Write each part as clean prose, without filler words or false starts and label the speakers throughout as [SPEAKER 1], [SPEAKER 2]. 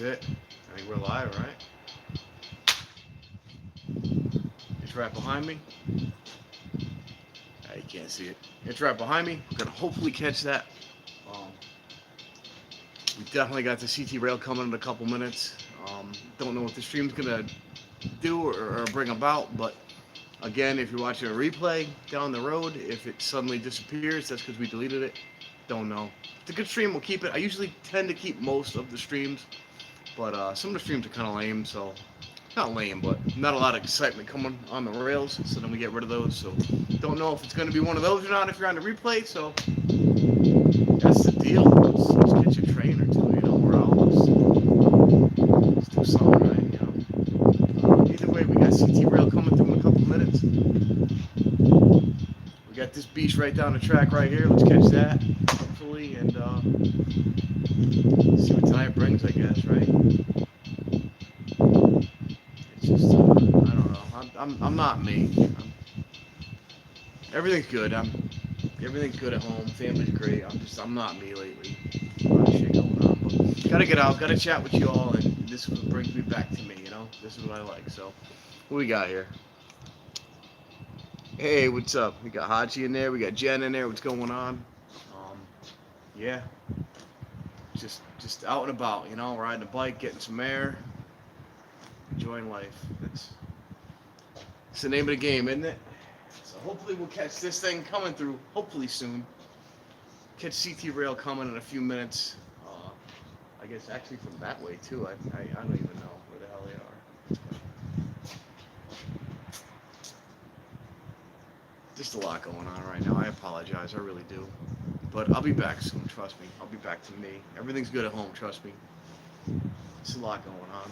[SPEAKER 1] it. I think we're live, right? It's right behind me. You can't see it. It's right behind me. We're gonna hopefully catch that. Um, we definitely got the CT rail coming in a couple minutes. Don't know what the stream's gonna do or bring about, but again, if you're watching a replay down the road, if it suddenly disappears, that's because we deleted it. Don't know. If it's a good stream, we'll keep it. I usually tend to keep most of the streams, but some of the streams are kind of lame, so not lame, but not a lot of excitement coming on the rails. So then we get rid of those. So don't know if it's going to be one of those or not if you're on the replay. So that's the deal. Let's get your train or two. You know, we're out. Let's do something right. Either way, we got CT rail coming through in a couple minutes. We got this beast right down the track right here. Let's catch that, hopefully, and see what tonight brings, I guess, right? It's just, I don't know. I'm not me. Everything's good. Everything's good at home. Family's great. I'm not me lately. A lot of shit going on, but gotta get out. Gotta chat with you all, and this is what brings me back to me. You know, this is what I like. So, what we got here? Hey, what's up? We got Hachi in there. We got Jen in there. What's going on? Yeah, just out and about. You know, riding a bike, getting some air, enjoying life. It's the name of the game, isn't it? So hopefully we'll catch this thing coming through. Hopefully soon. Catch CT Rail coming in a few minutes. I guess actually from that way too. I don't even know where the hell they are. Just a lot going on right now. I apologize. I really do. But I'll be back soon. Trust me. I'll be back to me. Everything's good at home. Trust me. There's a lot going on.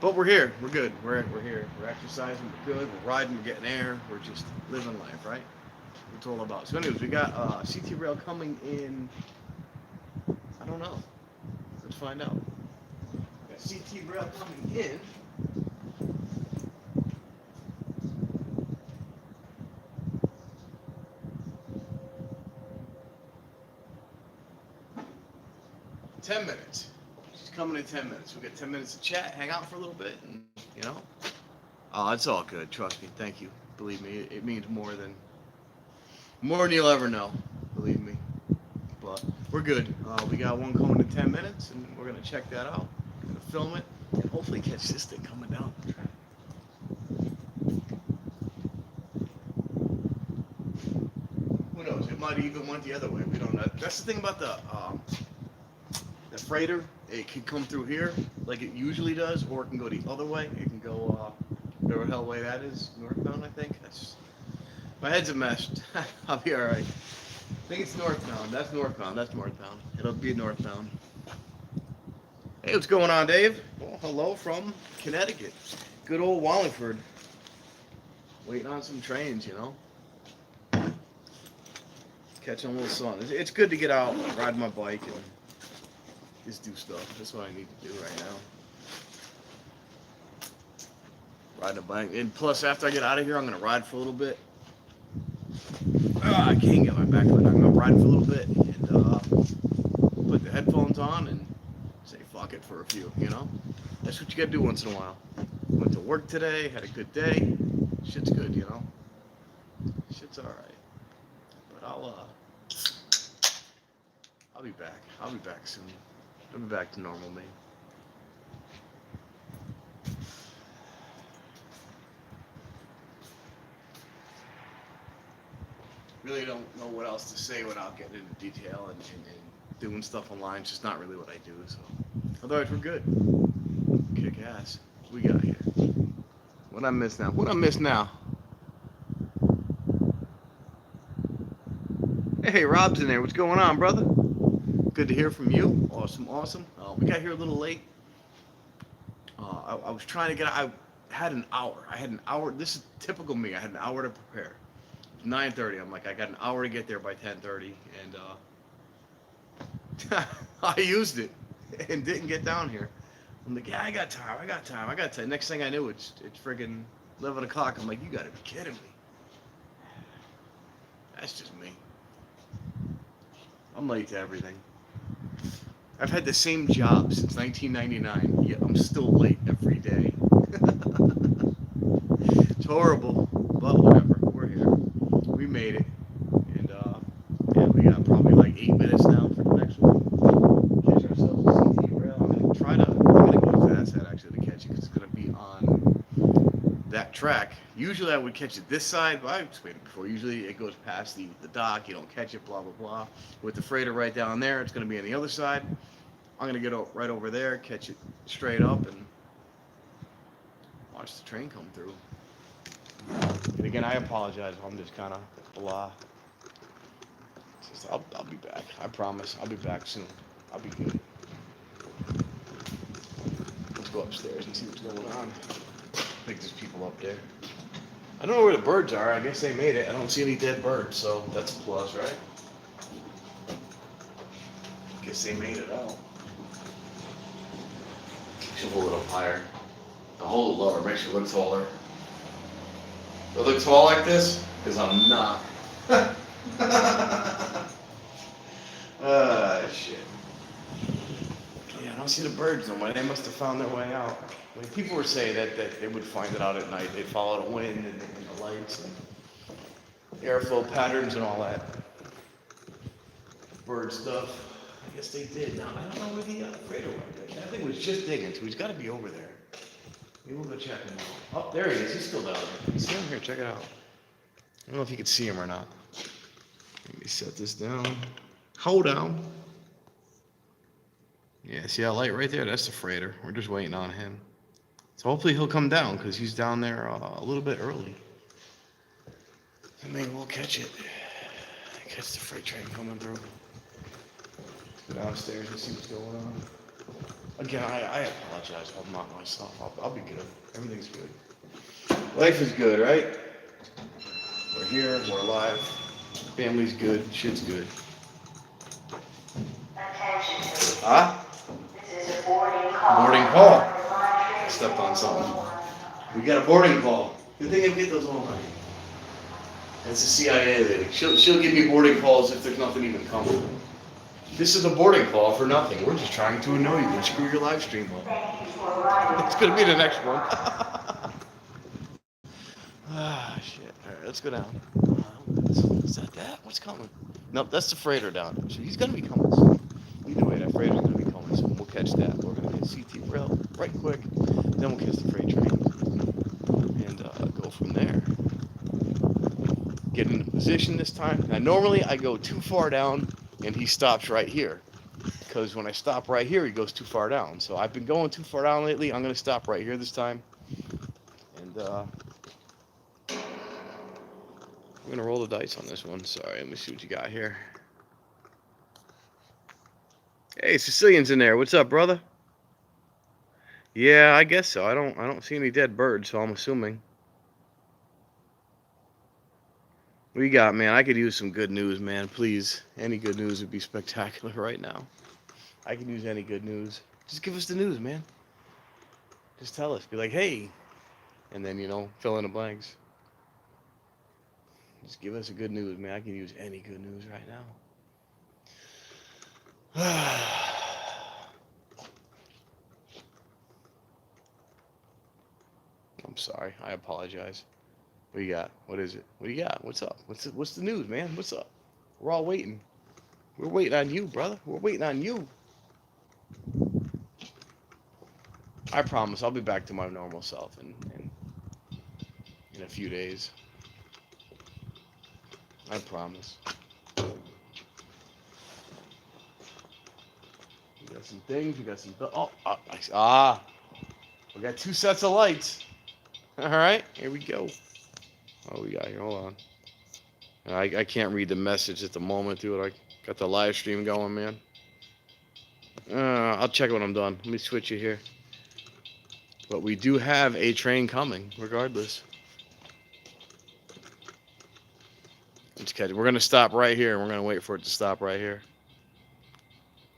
[SPEAKER 1] But we're here. We're good. We're here. We're exercising. We're good. We're riding. We're getting air. We're just living life, right? It's all about. So, anyways, we got CT Rail coming in. I don't know. Let's find out. We got CT Rail coming in. Ten minutes. She's coming in 10 minutes. We got 10 minutes to chat, hang out for a little bit, and you know. Oh, it's all good. Trust me. Thank you. Believe me, it means more than you'll ever know. Believe me. But we're good. We got one coming in 10 minutes, and we're gonna check that out. We're gonna film it, and hopefully catch this thing coming down the track. Who knows? It might even went the other way. We don't know. That's the thing about the freighter. It can come through here like it usually does, or it can go the other way. It can go whatever hell way that is, northbound. I think. My head's a mess. I'll be all right. I think it's northbound. That's northbound. That's northbound. It'll be northbound. Hey, what's going on, Dave? Well, hello from Connecticut. Good old Wallingford. Waiting on some trains, you know. Catching a little sun. It's good to get out, ride my bike, and just do stuff. That's what I need to do right now. Ride a bike. And plus, after I get out of here, I'm going to ride for a little bit. I can't get my back on. I'm going to ride for a little bit and put the headphones on and say fuck it for a few, you know? That's what you got to do once in a while. Went to work today, had a good day. Shit's good, you know? Shit's all right. But I'll be back. I'll be back soon. I'll be back to normal me. Really don't know what else to say without getting into detail and doing stuff online. It's just not really what I do. So, otherwise, we're good. Kick ass. What we got here? What I miss now? What I miss now? Hey, Rob's in there. What's going on, brother? Good to hear from you. Awesome, awesome. We got here a little late. I was trying to get. I had an hour. I had an hour. This is typical me. I had an hour to prepare. 9:30. I'm like, I got an hour to get there by 10:30, and I used it and didn't get down here. I'm like, yeah, I got time. I got time. I got time. Next thing I knew, it's friggin' 11 o'clock. I'm like, you gotta be kidding me. That's just me. I'm late to everything. I've had the same job since 1999, yet I'm still late every day. It's horrible, but whatever. We're here. We made it. And, yeah, we got probably like 8 minutes now for the next one. Catch ourselves a CT rail. I'm gonna go fast that actually to catch it because it's gonna be on that track. Usually I would catch it this side, but I explained it before. Usually it goes past the dock, you don't catch it, blah, blah, blah. With the freighter right down there, it's gonna be on the other side. I'm gonna get right over there, catch it straight up, and watch the train come through. And again, I apologize if I'm just kind of blah. I'll be back. I promise. I'll be back soon. I'll be good. Let's go upstairs and see what's going on. I think there's people up there. I don't know where the birds are. I guess they made it. I don't see any dead birds, so that's a plus, right? Guess they made it out. Should hold it up higher. I'll hold it lower. Makes you look taller. Do I look tall like this? Because I'm not. Shit. Yeah, I don't see the birds no more. They must have found their way out. I mean, people were saying that they would find it out at night. They'd follow the wind and the lights and airflow patterns and all that bird stuff. I guess they did. Now, I don't know where the freighter went. That thing was just digging, so he's got to be over there. Maybe we'll go check him out. Oh, there he is. He's still down there. You see him? Here, check it out. I don't know if you can see him or not. Let me set this down. Hold down. Yeah, see that light right there? That's the freighter. We're just waiting on him. So hopefully he'll come down because he's down there a little bit early. And maybe we'll catch it. Catch the freight train coming through. Go downstairs and see what's going on. Again, I apologize if I'm not myself. I'll be good. Everything's good. Life is good, right? We're here. We're alive. Family's good. Shit's good. Huh? Boarding call. I stepped on something. We got a boarding call. Good thing I get those online. That's the CIA lady. She'll give me boarding calls if there's nothing even coming. This is a boarding call for nothing. We're just trying to annoy you and screw your live stream up. It's gonna be the next one. Ah, shit. All right, let's go down. Is that? What's coming? Nope, that's the freighter down. So he's gonna be coming soon. Either way, that freighter's gonna be coming soon. We'll catch that. We're gonna get CT rail right quick. Then we'll catch the freight train and go from there. Get into position this time. Now, normally I go too far down and he stops right here. Because when I stop right here, he goes too far down. So I've been going too far down lately. I'm gonna stop right here this time. And I'm gonna roll the dice on this one. Sorry, let me see what you got here. Hey, Sicilian's in there. What's up, brother? Yeah, I guess so. I don't see any dead birds, so I'm assuming. What you got, man? I could use some good news, man. Please. Any good news would be spectacular right now. I can use any good news. Just give us the news, man. Just tell us. Be like, hey. And then, fill in the blanks. Just give us a good news, man. I can use any good news right now. I'm sorry. I apologize. What do you got? What is it? What do you got? What's up? What's the news, man? What's up? We're all waiting. We're waiting on you, brother. We're waiting on you. I promise I'll be back to my normal self in a few days. I promise. We got some things. We got some... we got 2 sets of lights. All right, here we go. Oh, we got here. Hold on. I can't read the message at the moment, dude. I got the live stream going, man. I'll check it when I'm done. Let me switch it here. But we do have a train coming, regardless. Let's catch it. We're gonna stop right here, and we're gonna wait for it to stop right here.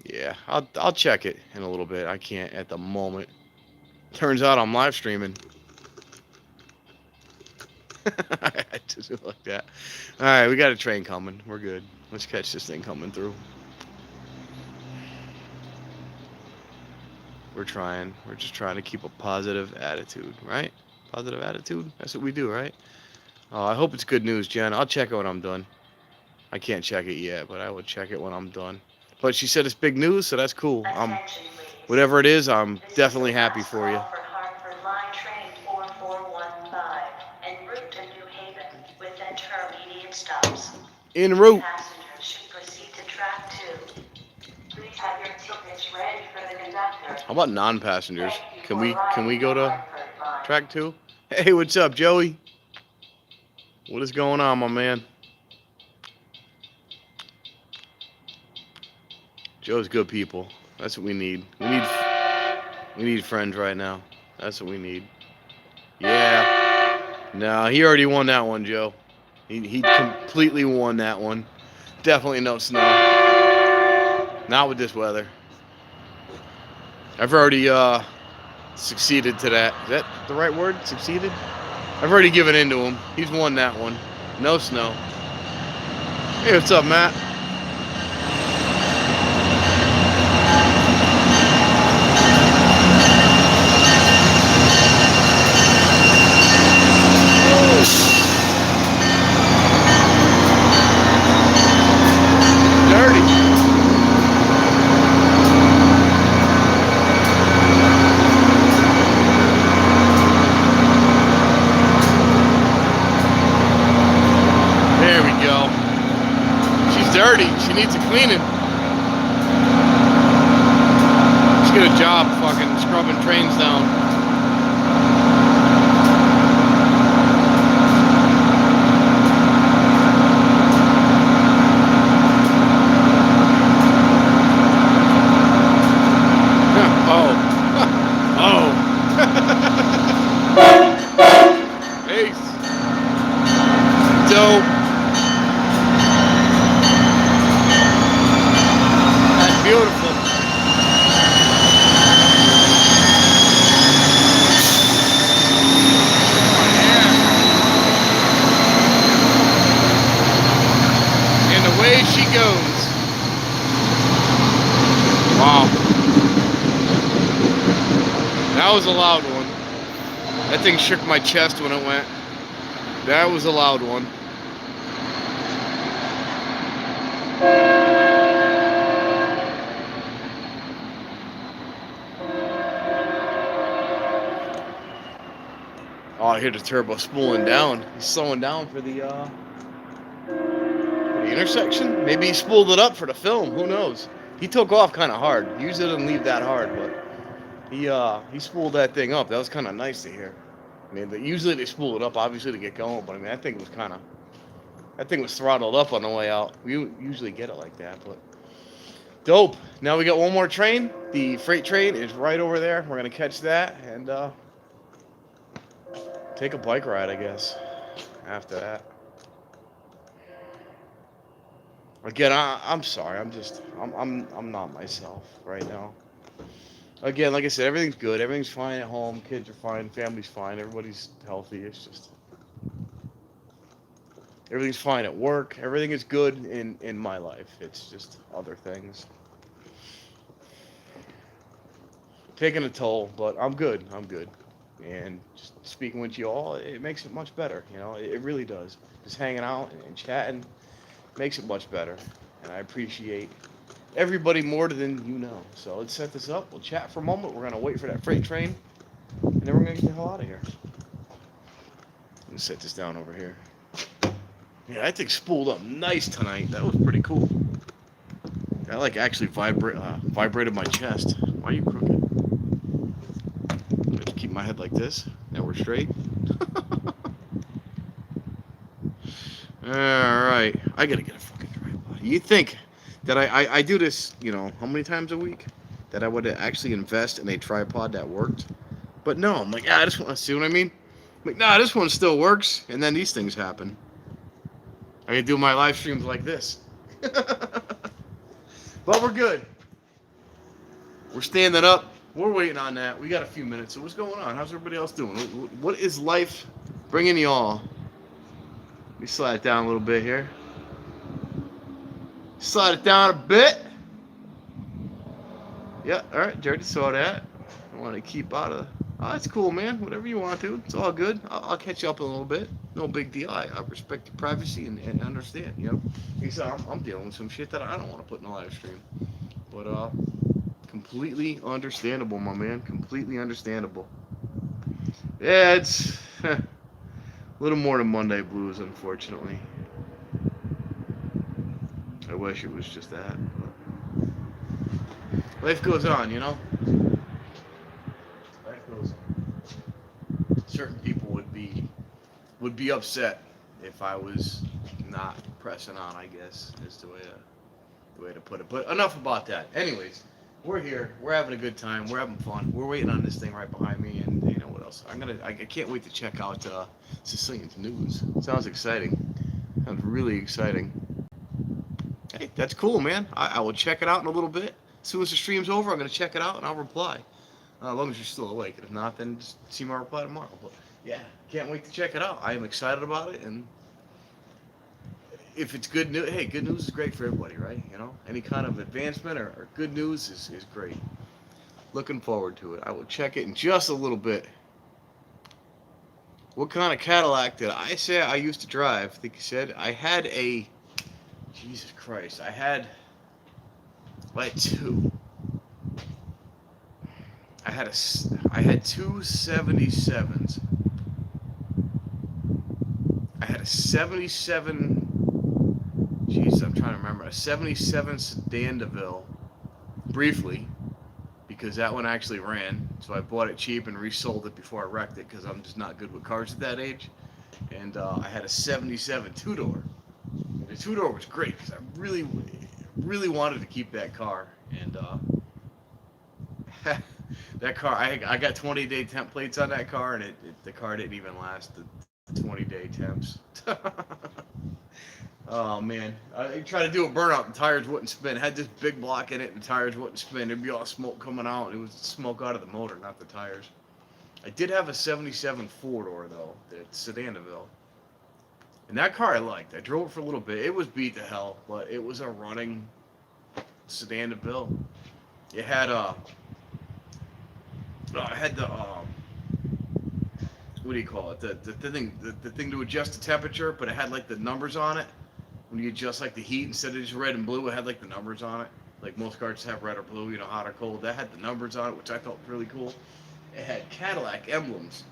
[SPEAKER 1] Yeah, I'll check it in a little bit. I can't at the moment. Turns out I'm live streaming. I had to do it like that. All right, we got a train coming. We're good. Let's catch this thing coming through. We're trying. We're just trying to keep a positive attitude, right? Positive attitude. That's what we do, right? I hope it's good news, Jen. I'll check it when I'm done. I can't check it yet, but I will check it when I'm done. But she said it's big news, so that's cool. Whatever it is, I'm definitely happy for you.
[SPEAKER 2] Hartford Line Train 4415 en route to New Haven with intermediate stops.
[SPEAKER 1] En route.
[SPEAKER 2] Passengers should proceed to track 2. Please have your tickets ready for the conductor.
[SPEAKER 1] How about non-passengers?
[SPEAKER 2] Thank you
[SPEAKER 1] Can
[SPEAKER 2] for
[SPEAKER 1] we
[SPEAKER 2] riding
[SPEAKER 1] go
[SPEAKER 2] the
[SPEAKER 1] to
[SPEAKER 2] Hartford Line.
[SPEAKER 1] track 2? Hey, what's up, Joey? What is going on, my man? Joe's good people. That's what we need. We need friends right now. That's what we need. Yeah. No, he already won that one, Joe. He completely won that one. Definitely no snow. Not with this weather. I've already succeeded to that. Is that the right word? Succeeded? I've already given in to him. He's won that one. No snow. Hey, what's up, Matt? Dirty. She needs a cleaning. Let's get a job fucking scrubbing trains down. Ace. Dope. Beautiful. And away she goes. Wow. That was a loud one. That thing shook my chest when it went. That was a loud one. Oh, I hear the turbo spooling down. He's slowing down for the intersection. Maybe he spooled it up for the film. Who knows? He took off kind of hard. Usually doesn't leave that hard, but he spooled that thing up. That was kind of nice to hear. I mean, usually they spool it up, obviously, to get going, but I mean, that thing was throttled up on the way out. We usually get it like that, but dope. Now we got one more train. The freight train is right over there. We're gonna catch that and take a bike ride, I guess, after that. Again, I'm sorry. I'm not myself right now. Again, like I said, everything's good. Everything's fine at home. Kids are fine. Family's fine. Everybody's healthy. It's just everything's fine at work. Everything is good in my life. It's just other things taking a toll, but I'm good. I'm good. And just speaking with you all, it makes it much better. You know, it really does. Just hanging out and chatting makes it much better. And I appreciate everybody more than you know. So let's set this up. We'll chat for a moment. We're going to wait for that freight train. And then we're going to get the hell out of here. Let's set this down over here. Yeah, that thing spooled up nice tonight. That was pretty cool. That like actually vibrated my chest. Why are you crooked? Keep my head like this. Now we're straight. Alright. I gotta get a fucking tripod. You think that I do this, you know, how many times a week? That I would actually invest in a tripod that worked? But no, I'm like, yeah, I just want to see what I mean? I'm like, nah, this one still works. And then these things happen. I can do my live streams like this. But we're good. We're standing up. We're waiting on that. We got a few minutes. So what's going on? How's everybody else doing? What is life bringing y'all? Let me slide it down a little bit here. Slide it down a bit. Yeah, all right. Jerry saw that. I want to keep out of. Oh, that's cool, man. Whatever you want to. It's all good. I'll catch you up in a little bit. No big deal. I respect your privacy and understand. You know, he said I'm dealing with some shit that I don't want to put in the live stream. But completely understandable, my man. Completely understandable. Yeah, it's a little more than Monday blues, unfortunately. I wish it was just that. But life goes on, you know. Life goes on. Certain people would be upset if I was not pressing on, I guess, is the way to put it. But enough about that. Anyways, we're here. We're having a good time. We're having fun. We're waiting on this thing right behind me, and you know what else? I can't wait to check out Sicilian's news. Sounds exciting. Sounds really exciting. Hey, that's cool, man. I will check it out in a little bit. As soon as the stream's over, I'm gonna check it out and I'll reply. As long as you're still awake. If not, then just see my reply tomorrow. But yeah, can't wait to check it out. I am excited about it, and if it's good news, hey, good news is great for everybody, right? You know, any kind of advancement or good news is great. Looking forward to it. I will check it in just a little bit. What kind of Cadillac did I say I used to drive? I think you said I had a. Jesus Christ, I had two. I had two 77s. I had a 77. Jeez, I'm trying to remember. A 77 Sedan DeVille, briefly, because that one actually ran. So I bought it cheap and resold it before I wrecked it because I'm just not good with cars at that age. And I had a 77 two-door. And the two-door was great because I really, really wanted to keep that car. And that car, I got 20-day temp plates on that car, and the car didn't even last the 20-day temps. Oh man, I tried to do a burnout, the tires wouldn't spin. It had this big block in it, and the tires wouldn't spin. There'd be all smoke coming out, and it was smoke out of the motor, not the tires. I did have a 77 four-door though, the Sedan DeVille. And that car I liked. I drove it for a little bit. It was beat to hell, but it was a running Sedan DeVille. It had what do you call it? The thing to adjust the temperature, but it had like the numbers on it. When you adjust like the heat, instead of just red and blue, it had like the numbers on it. Like most cars have red or blue, you know, hot or cold. That had the numbers on it, which I thought was really cool. It had Cadillac emblems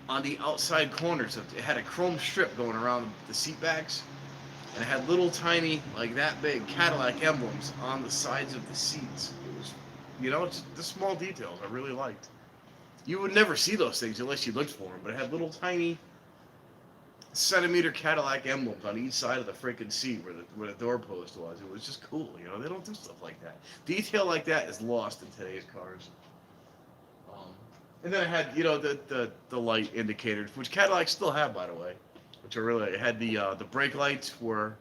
[SPEAKER 1] on the outside corners. It had a chrome strip going around the seat backs, and it had little tiny, like that big Cadillac emblems on the sides of the seats. It was, you know, it's the small details I really liked. You would never see those things unless you looked for them, but it had little tiny centimeter Cadillac emblems on each side of the freaking seat where the door post was. It was just cool, you know. They don't do stuff like that. Detail like that is lost in today's cars. And then it had, you know, the light indicators, which Cadillacs still have, by the way, which are really. It had the brake lights were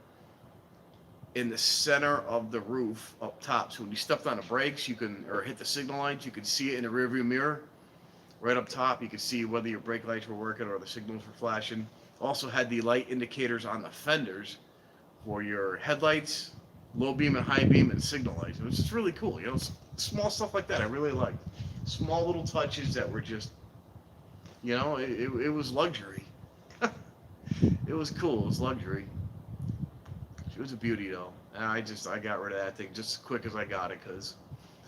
[SPEAKER 1] in the center of the roof up top, so when you stepped on the brakes, or hit the signal lights, you could see it in the rearview mirror. Right up top, you could see whether your brake lights were working or the signals were flashing. Also had the light indicators on the fenders for your headlights, low beam and high beam, and signal lights. It was just really cool, you know, small stuff like that I really liked. Small little touches that were just, you know, it was luxury. It was cool, it was luxury. She was a beauty though, and I got rid of that thing just as quick as I got it, because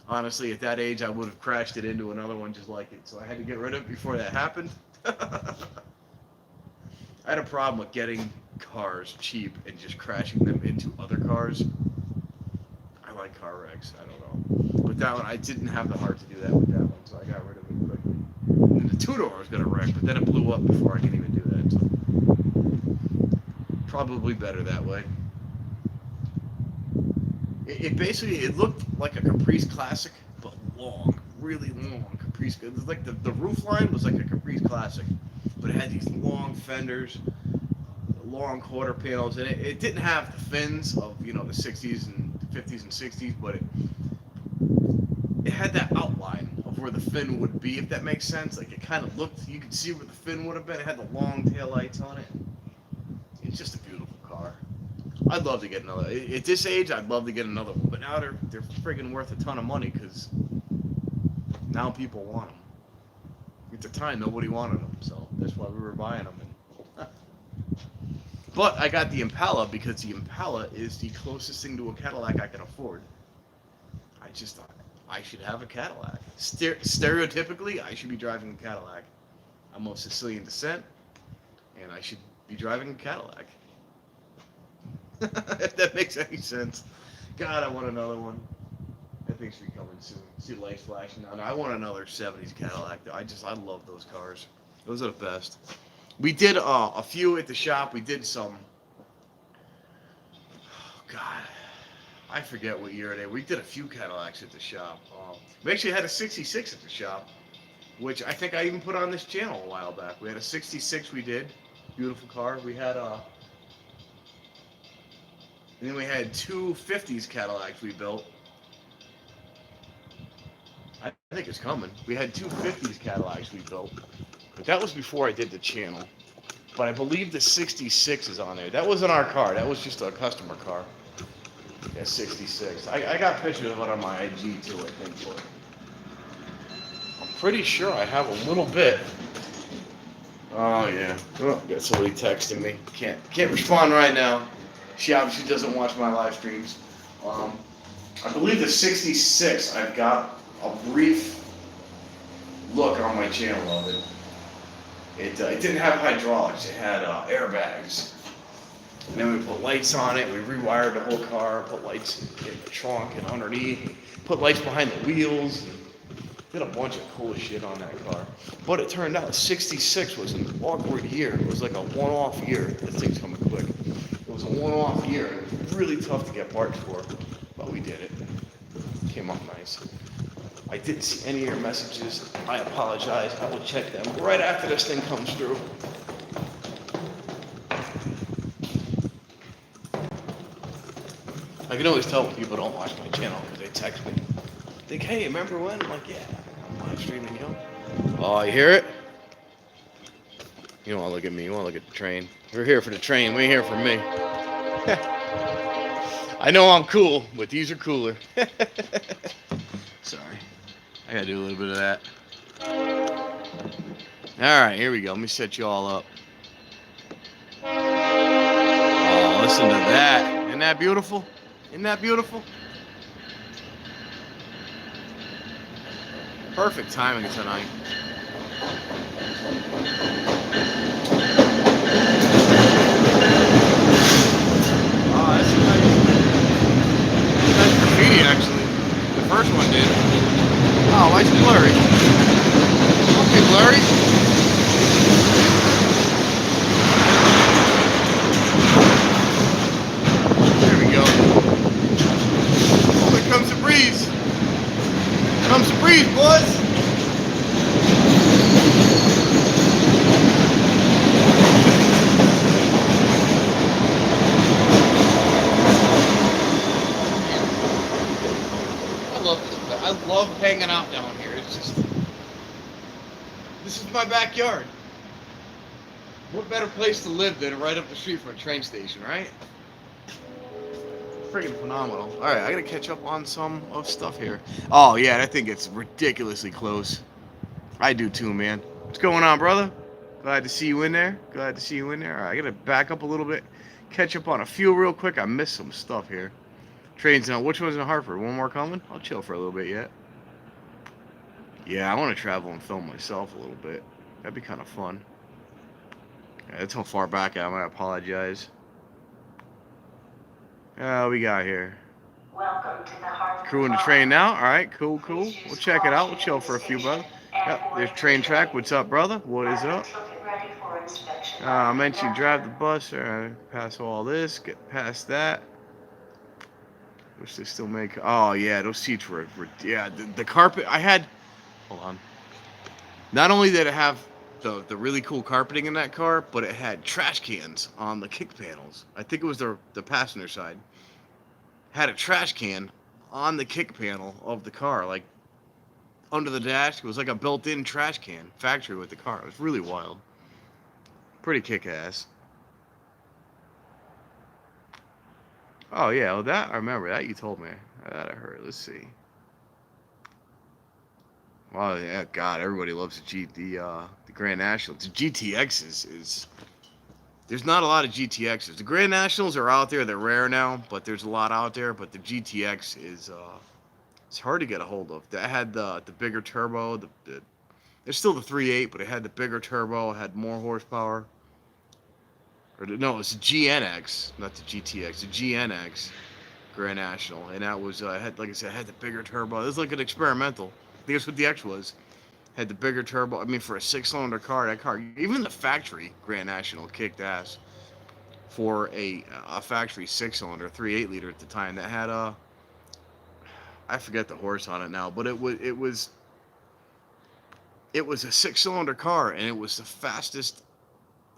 [SPEAKER 1] honestly, at that age, I would have crashed it into another one just like it. So I had to get rid of it before that happened. I had a problem with getting cars cheap and just crashing them into other cars. I like car wrecks. I don't know. But that one, I didn't have the heart to do that with that one, so I got rid of it quickly. And the two-door was going to wreck, but then it blew up before I could even do that. So probably better that way. It basically, it looked like a Caprice Classic, but long, really long Caprice. It was like the roof line was like a Caprice Classic, but it had these long fenders, long quarter panels, and it didn't have the fins of, you know, the 60s and 50s and 60s, but it had that outline of where the fin would be, if that makes sense. Like it kind of looked, you could see where the fin would have been. It had the long tail lights on it. It's just a beautiful car. I'd love to get another. At this age, I'd love to get another one. But now they're friggin' worth a ton of money because Now people want them. At the time, nobody wanted them, so that's why we were buying them. But I got the Impala because the Impala is the closest thing to a Cadillac I can afford. I just thought I should have a Cadillac. Stereotypically, I should be driving a Cadillac. I'm of Sicilian descent, and I should be driving a Cadillac. If that makes any sense. God, I want another one. That thing should be coming soon. See lights flashing down. I want another 70s Cadillac. I love those cars. Those are the best. We did a few at the shop. We did some. Oh, God, I forget what year it is. We did a few Cadillacs at the shop. We actually had a 66 at the shop, which I think I even put on this channel a while back. We had a 66 we did. Beautiful car. We had and then we had two 50s Cadillacs we built. I think it's coming. We had two 50s Cadillacs we built. But that was before I did the channel. But I believe the 66 is on there. That wasn't our car. That was just a customer car. That 66. I got pictures of it on my IG too, I think. But I'm pretty sure I have a little bit. Oh, yeah. Oh, got somebody texting me. Can't respond right now. She obviously doesn't watch my live streams. I believe the 66, I've got a brief look on my channel of it. It didn't have hydraulics, it had airbags. And then we put lights on it, we rewired the whole car, put lights in the trunk and underneath, put lights behind the wheels, and did a bunch of cool shit on that car. But it turned out 66 was an awkward year. It was like a one-off year. This thing's coming quick. It was a one-off year. It was really tough to get parts for, but we did it. Came up nice. I didn't see any of your messages. I apologize. I will check them right after this thing comes through. I can always tell when people don't watch my channel because they text me. Think, hey, remember when? I'm like, yeah, I'm live streaming, you know. Oh, you hear it? You don't want to look at me. You want to look at the train. We're here for the train. We ain't here for me. I know I'm cool, but these are cooler. Sorry. I gotta do a little bit of that. Alright, here we go. Let me set you all up. Oh, listen to that. Isn't that beautiful? Isn't that beautiful? Perfect timing tonight. Oh, that's nice graffiti, actually. The first one did. Oh, why is it blurry? Okay, blurry. There we go. Oh, here comes the breeze. Here comes the breeze, boys. I love hanging out down here. It's just, this is my backyard. What better place to live than right up the street from a train station, right? Freaking phenomenal. All right, I gotta catch up on some of stuff here. Oh yeah, I think it's ridiculously close. I do too, man. What's going on, brother? Glad to see you in there. Glad to see you in there. All right, I gotta back up a little bit, catch up on a few real quick. I missed some stuff here. Trains now. Which one's in Hartford? One more coming? I'll chill for a little bit yet. Yeah, I want to travel and film myself a little bit. That'd be kind of fun. Yeah, that's how far back I am. I apologize. We got here.
[SPEAKER 2] Welcome to the Hartford
[SPEAKER 1] Crewing the train now. All right, cool. We'll check it out. We'll chill for a few, brother. Yep, there's train track. What's up, brother? What is up? I mentioned drive the bus. All right, pass all this. Get past that. Wish they still make. Oh yeah, those seats were yeah. The carpet I had. Hold on. Not only did it have the really cool carpeting in that car, but it had trash cans on the kick panels. I think it was the passenger side. Had a trash can on the kick panel of the car, like under the dash. It was like a built-in trash can factory with the car. It was really wild. Pretty kick-ass. Oh yeah, well that I remember that you told me. That I heard. Let's see. Oh yeah, God, everybody loves the Grand National. The GTX is there's not a lot of GTXs. The Grand Nationals are out there. They're rare now, but there's a lot out there. But the GTX is it's hard to get a hold of. That had the bigger turbo. There's still the 3.8, but it had the bigger turbo. It had more horsepower. No, it's the GNX, not the GTX. The GNX Grand National, and that was had, like I said, had the bigger turbo. It was like an experimental. I think that's what the X was. Had the bigger turbo. I mean, for a 6-cylinder car, that car, even the factory Grand National kicked ass for a factory 6-cylinder, 3.8 liter at the time that had I forget the horse on it now, but it was a 6-cylinder car, and it was the fastest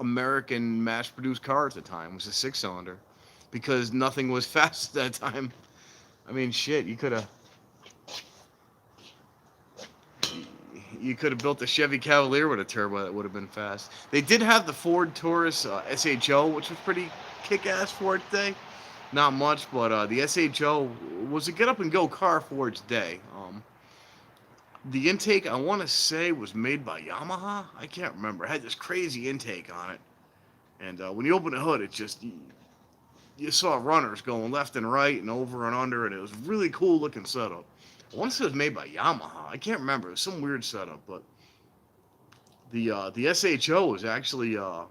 [SPEAKER 1] American mass-produced car at the time. Was a 6-cylinder, because nothing was fast at that time. I mean, shit, you could have built a Chevy Cavalier with a turbo that would have been fast. They did have the Ford Taurus SHO, which was pretty kick-ass for its day. Not much, but the SHO was a get-up-and-go car for its day. The intake, I want to say, was made by Yamaha. I can't remember. It had this crazy intake on it. And when you open the hood, it just... You saw runners going left and right and over and under, and it was a really cool-looking setup. I want to say it was made by Yamaha. I can't remember. It was some weird setup, but the SHO was actually a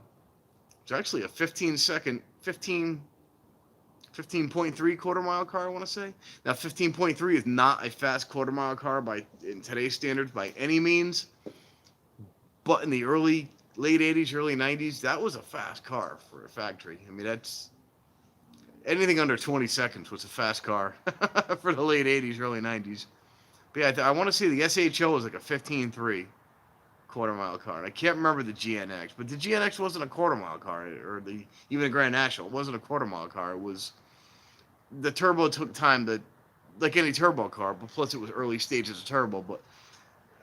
[SPEAKER 1] 15.3 quarter mile car, I want to say. Now 15.3 is not a fast quarter mile car in today's standards by any means, but in the late 80s, early 90s, that was a fast car for a factory. I mean, that's anything under 20 seconds was a fast car for the late 80s, early 90s. But yeah, I want to say the SHO was like a 15.3 quarter mile car. And I can't remember the GNX, but the GNX wasn't a quarter mile car, or even the Grand National. It wasn't a quarter mile car. It was the turbo took time like any turbo car, but plus it was early stages of turbo. But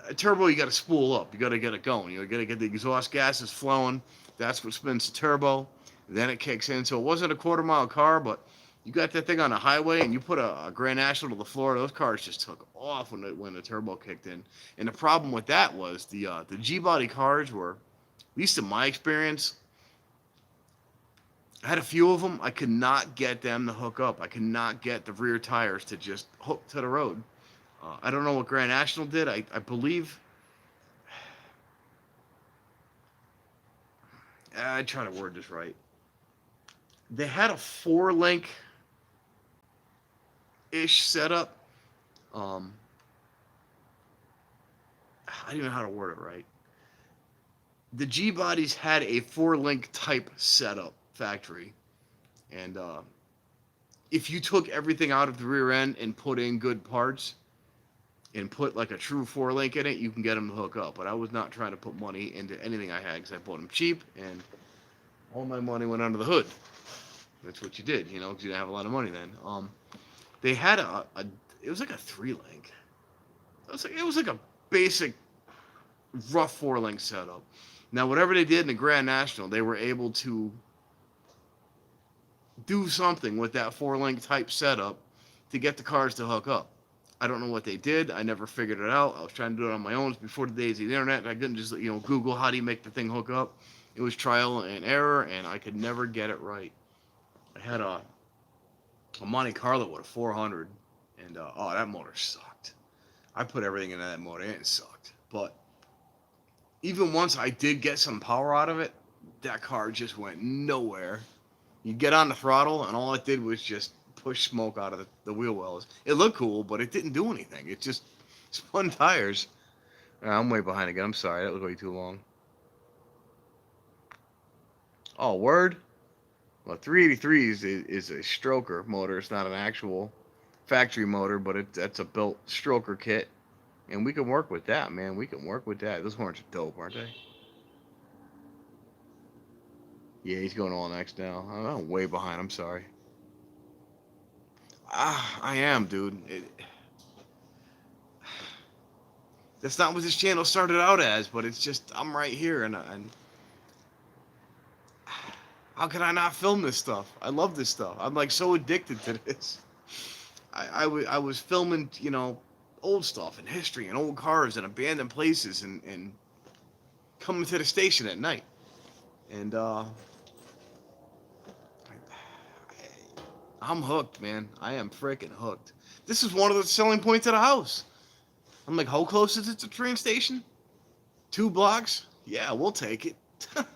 [SPEAKER 1] a turbo, you got to spool up. You got to get it going. You got to get the exhaust gases flowing. That's what spins the turbo. Then it kicks in. So it wasn't a quarter mile car, but you got that thing on the highway and you put a Grand National to the floor. Those cars just took off when the turbo kicked in. And the problem with that was the G-body cars were, at least in my experience, I had a few of them. I could not get them to hook up. I could not get the rear tires to just hook to the road. I don't know what Grand National did. I believe... I try to word this right. They had a 4-link-ish setup. I don't even know how to word it right. The G-bodies had a 4-link type setup factory. And if you took everything out of the rear end and put in good parts and put like a true 4-link in it, you can get them to hook up. But I was not trying to put money into anything I had because I bought them cheap, and all my money went under the hood. That's what you did, because you didn't have a lot of money then. They had it was like a 3-link. It was like a basic rough 4-link setup. Now, whatever they did in the Grand National, they were able to do something with that 4-link type setup to get the cars to hook up. I don't know what they did. I never figured it out. I was trying to do it on my own. It was before the days of the internet. I couldn't just, Google how do you make the thing hook up. It was trial and error, and I could never get it right. I had a Monte Carlo with a 400, and that motor sucked. I put everything into that motor, and it sucked. But even once I did get some power out of it, that car just went nowhere. You get on the throttle, and all it did was just push smoke out of the wheel wells. It looked cool, but it didn't do anything. It just spun tires. I'm way behind again. I'm sorry. That was way too long. Oh, word? Well, 383 is a stroker motor. It's not an actual factory motor, but that's a built stroker kit. And we can work with that, man. We can work with that. Those horns are dope, aren't they? Yeah, he's going all next now. I'm way behind. I'm sorry. I am, dude. That's not what this channel started out as, but it's just, I'm right here, and how can I not film this stuff? I love this stuff. I'm like so addicted to this. I was filming, old stuff and history and old cars and abandoned places and coming to the station at night. And I'm hooked, man. I am freaking hooked. This is one of the selling points of the house. I'm like, how close is it to the train station? 2 blocks? Yeah, we'll take it.
[SPEAKER 3] Of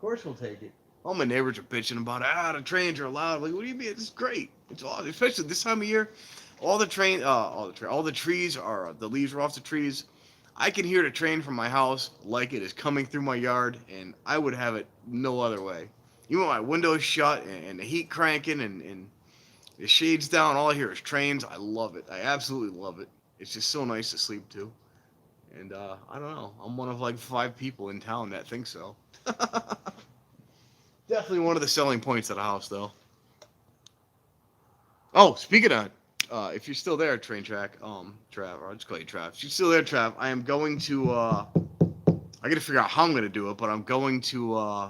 [SPEAKER 3] course we'll take it.
[SPEAKER 1] All my neighbors are bitching about it. The trains are loud. I'm like, what do you mean? It's great. It's awesome, especially this time of year. All the trees are, the leaves are off the trees. I can hear the train from my house like it is coming through my yard, and I would have it no other way. Even when my window's shut and the heat cranking and the shades down, all I hear is trains. I love it. I absolutely love it. It's just so nice to sleep to. And I don't know. I'm one of like 5 people in town that think so. Definitely one of the selling points of the house, though. Oh, speaking of, if you're still there, Train Track, Trav, or I'll just call you Trav. If you're still there, Trav, I am going to, I got to figure out how I'm going to do it, but I'm going to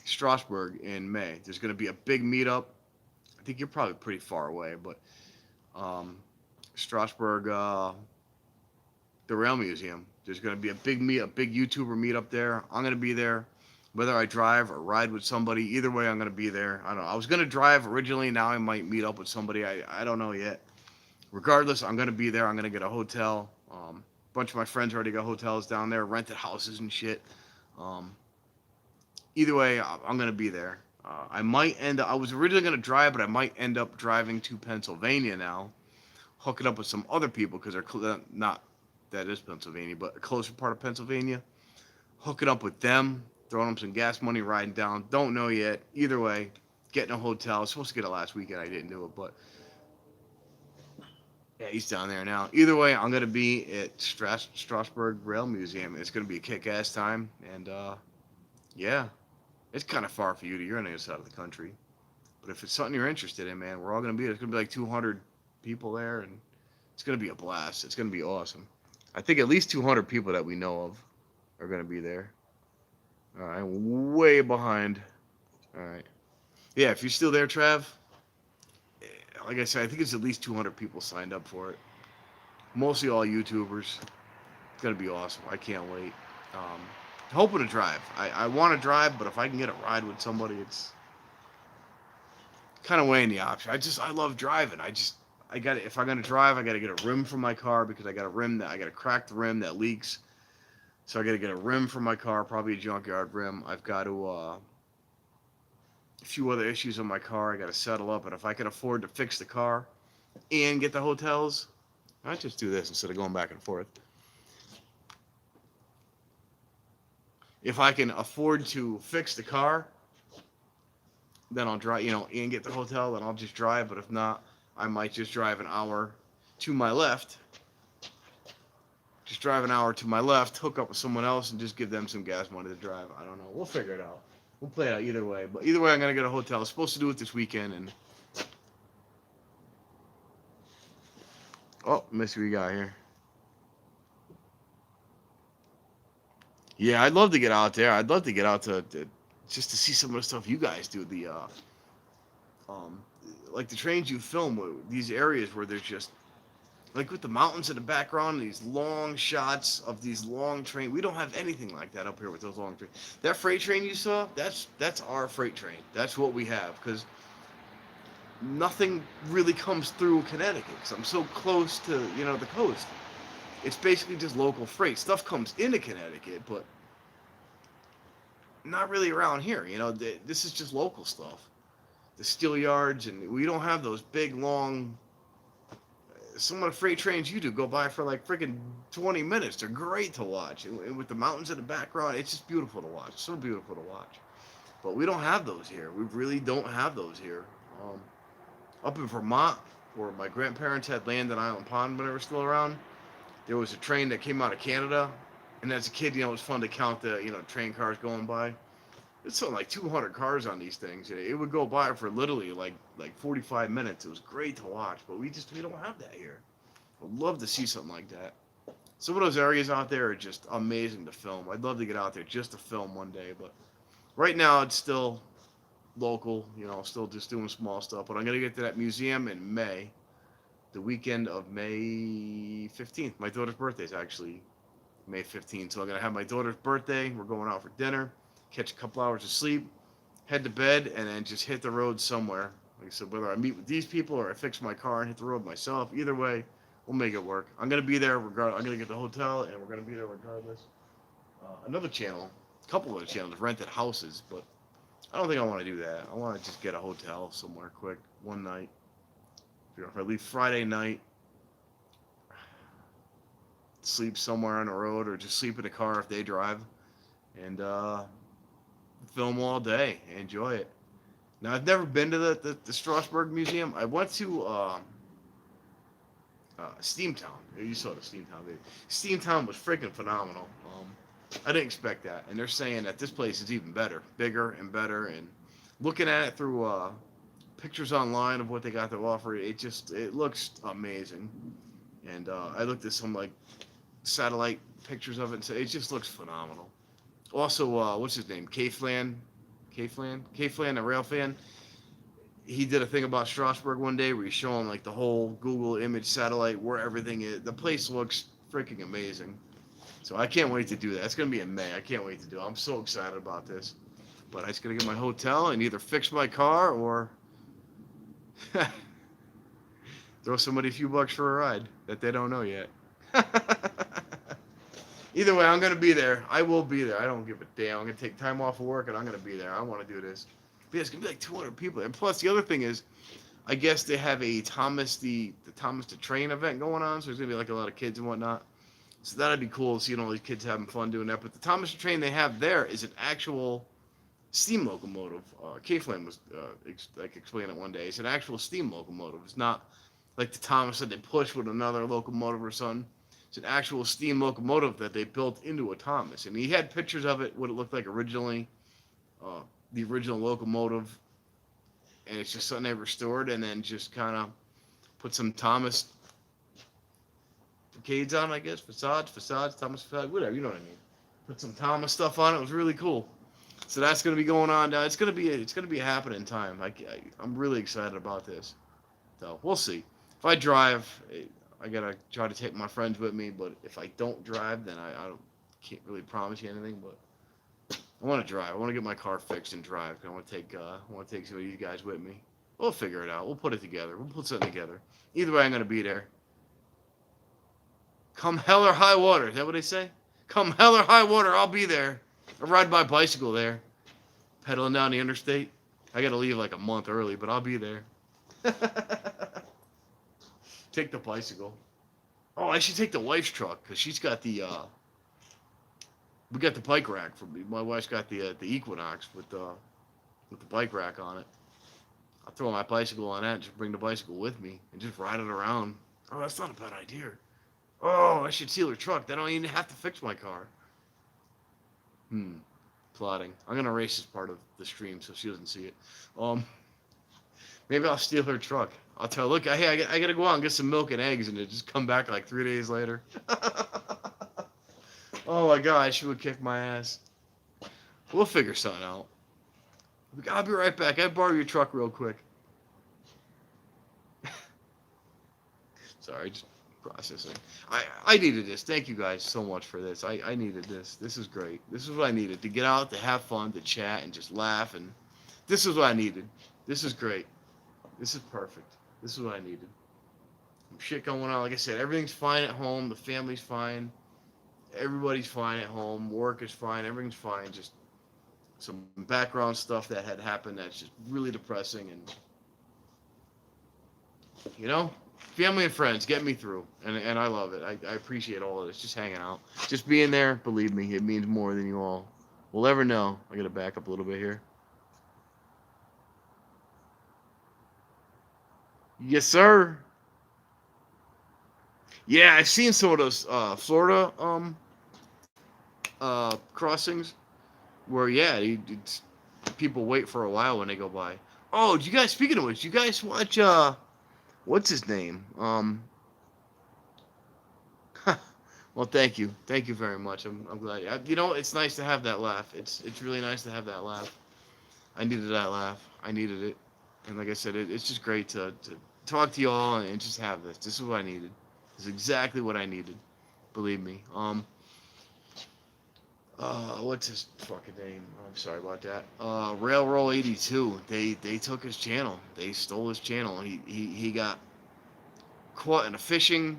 [SPEAKER 1] Strasbourg in May. There's going to be a big meetup. I think you're probably pretty far away, but Strasbourg, the Rail Museum. There's going to be a big YouTuber meetup there. I'm going to be there. Whether I drive or ride with somebody, either way, I'm going to be there. I don't know. I was going to drive originally. Now I might meet up with somebody. I don't know yet. Regardless, I'm going to be there. I'm going to get a hotel. A bunch of my friends already got hotels down there, rented houses and shit. Either way, I'm going to be there. I was originally going to drive, but I might end up driving to Pennsylvania now, hooking up with some other people because they're not, that is Pennsylvania, but a closer part of Pennsylvania. Hooking up with them. Throwing them some gas money, riding down. Don't know yet. Either way, getting a hotel. I was supposed to get it last weekend. I didn't do it, but yeah, he's down there now. Either way, I'm going to be at Strasbourg Rail Museum. It's going to be a kick-ass time. And, yeah, it's kind of far for you. You're on the other side of the country. But if it's something you're interested in, man, we're all going to be there. It's going to be like 200 people there, and it's going to be a blast. It's going to be awesome. I think at least 200 people that we know of are going to be there. All right, way behind. All right. Yeah, if you're still there, Trav, like I said, I think it's at least 200 people signed up for it. Mostly all YouTubers. It's going to be awesome. I can't wait. Hoping to drive. I want to drive, but if I can get a ride with somebody, it's kind of weighing the option. I love driving. If I'm going to drive, I got to get a rim for my car because I got a cracked rim that leaks. So I got to get a rim for my car, probably a junkyard rim. I've got to, a few other issues on my car I got to settle up. And if I can afford to fix the car and get the hotels, I'd just do this instead of going back and forth. If I can afford to fix the car, then I'll drive, and get the hotel, then I'll just drive. But if not, I might just drive an hour to my left. Just drive an hour to my left, hook up with someone else, and just give them some gas money to drive. I don't know. We'll figure it out. We'll play it out either way. But either way, I'm going to get a hotel. I was supposed to do it this weekend. And oh, let's see what we got here. Yeah, I'd love to get out there. I'd love to get out to just to see some of the stuff you guys do. Like the trains you film, these areas where there's just, like with the mountains in the background, these long shots of these long trains. We don't have anything like that up here with those long trains. That freight train you saw, that's our freight train. That's what we have, because nothing really comes through Connecticut, because I'm so close to, the coast. It's basically just local freight. Stuff comes into Connecticut, but not really around here. This is just local stuff. The steel yards, and we don't have those big, long... Some of the freight trains you do go by for like freaking 20 minutes. They're great to watch. And with the mountains in the background, it's just beautiful to watch. So beautiful to watch. But we don't have those here. We really don't have those here. Up in Vermont, where my grandparents had land in Island Pond when they were still around, there was a train that came out of Canada. And as a kid, it was fun to count the, train cars going by. It's something like 200 cars on these things. It would go by for literally like 45 minutes. It was great to watch, but we don't have that here. I'd love to see something like that. Some of those areas out there are just amazing to film. I'd love to get out there just to film one day, but right now it's still local, still just doing small stuff. But I'm going to get to that museum in May. the weekend of May 15th. My daughter's birthday is actually May 15th. So I'm going to have my daughter's birthday. We're going out for dinner, catch a couple hours of sleep, head to bed, and then just hit the road somewhere. Like I said, whether I meet with these people or I fix my car and hit the road myself, either way, we'll make it work. I'm going to be there regardless. I'm going to get the hotel, and we're going to be there regardless. Another channel, a couple of channels, rented houses, but I don't think I want to do that. I want to just get a hotel somewhere quick, one night. You know, if I leave Friday night, sleep somewhere on the road, or just sleep in the car if they drive, and film all day, enjoy it. Now, I've never been to the Strasbourg Museum. I went to Steamtown. You saw the Steamtown video. Steamtown was freaking phenomenal. I didn't expect that, and they're saying that this place is even better, bigger and better. And looking at it through pictures online of what they got to offer, it looks amazing. And I looked at some like satellite pictures of it, and so it just looks phenomenal. Also, what's his name? K-Flan, the rail fan. He did a thing about Strasbourg one day where he's showing like the whole Google image satellite where everything is. The place looks freaking amazing. So I can't wait to do that. It's going to be in May. I can't wait to do it. I'm so excited about this. But I just got to get my hotel and either fix my car or throw somebody a few bucks for a ride that they don't know yet. Either way, I'm going to be there. I will be there. I don't give a damn. I'm going to take time off of work, and I'm going to be there. I want to do this. But it's going to be like 200 people. And plus, the other thing is, I guess they have a Thomas the Train event going on, so there's going to be like a lot of kids and whatnot. So that'd be cool, seeing all these kids having fun doing that. But the Thomas the Train they have there is an actual steam locomotive. K-Flame was explaining it one day. It's an actual steam locomotive. It's not like the Thomas that they push with another locomotive or something. It's an actual steam locomotive that they built into a Thomas. And he had pictures of it, what it looked like originally, the original locomotive. And it's just something they restored and then just kind of put some Thomas facades on, I guess. Facades, Thomas facade, whatever, you know what I mean. Put some Thomas stuff on it. It was really cool. So that's going to be going on now. It's going to be a happening time. I'm really excited about this. So we'll see. If I drive, I gotta try to take my friends with me. But if I don't drive, then can't really promise you anything. But I want to drive. I want to get my car fixed and drive. I want to take some of you guys with me. We'll figure it out. We'll put it together. We'll put something together. Either way, I'm going to be there. Come hell or high water. Is that what they say? Come hell or high water, I'll be there. I ride my bicycle there. Pedaling down the interstate. I got to leave like a month early, but I'll be there. Take the bicycle. Oh, I should take the wife's truck because she's got the. We got the bike rack for me. My wife's got the Equinox with the bike rack on it. I'll throw my bicycle on that and just bring the bicycle with me and just ride it around. Oh, that's not a bad idea. Oh, I should steal her truck. Then I don't even have to fix my car. Plotting. I'm gonna erase this part of the stream so she doesn't see it. Maybe I'll steal her truck. I'll tell her, look, hey, I gotta go out and get some milk and eggs, and then just come back like 3 days later. Oh my God, she would kick my ass. We'll figure something out. I'll be right back. I borrow your truck real quick. Sorry, just processing. I needed this. Thank you guys so much for this. I needed this. This is great. This is what I needed. To get out, to have fun, to chat, and just laugh. And this is what I needed. This is great. This is perfect. This is what I needed. Some shit going on. Like I said, everything's fine at home. The family's fine. Everybody's fine at home. Work is fine. Everything's fine. Just some background stuff that had happened that's just really depressing. And, you know, family and friends get me through. And I love it. I appreciate all of this. Just hanging out. Just being there, believe me, it means more than you all will ever know. I got to back up a little bit here. Yes, sir. Yeah, I've seen some of those Florida crossings where, yeah, people wait for a while when they go by. Oh, do you guys, speaking of which, you guys watch, what's his name? Well, thank you. Thank you very much. I'm glad. You know, it's nice to have that laugh. It's really nice to have that laugh. I needed that laugh. I needed it. And like I said, it's just great to talk to y'all and just have this. This is what I needed. This is exactly what I needed. Believe me. What's his fucking name? I'm sorry about that. Railroad 82. They took his channel. They stole his channel. He got caught in a fishing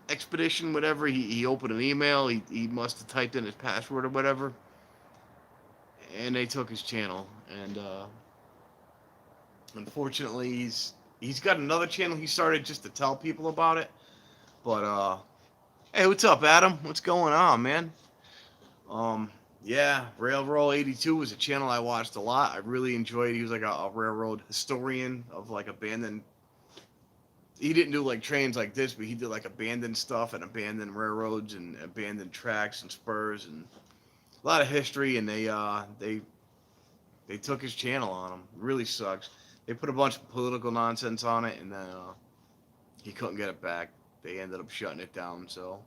[SPEAKER 1] expedition, whatever. He opened an email. He must have typed in his password or whatever, and they took his channel. And unfortunately, he's got another channel he started just to tell people about it. But hey, what's up, Adam? What's going on, man? Yeah, Railroad 82 was a channel I watched a lot. I really enjoyed. He was like a railroad historian of like abandoned. He didn't do like trains like this, but he did like abandoned stuff and abandoned railroads and abandoned tracks and spurs and a lot of history. And they took his channel on him. It really sucks. They put a bunch of political nonsense on it, and then he couldn't get it back. They ended up shutting it down. So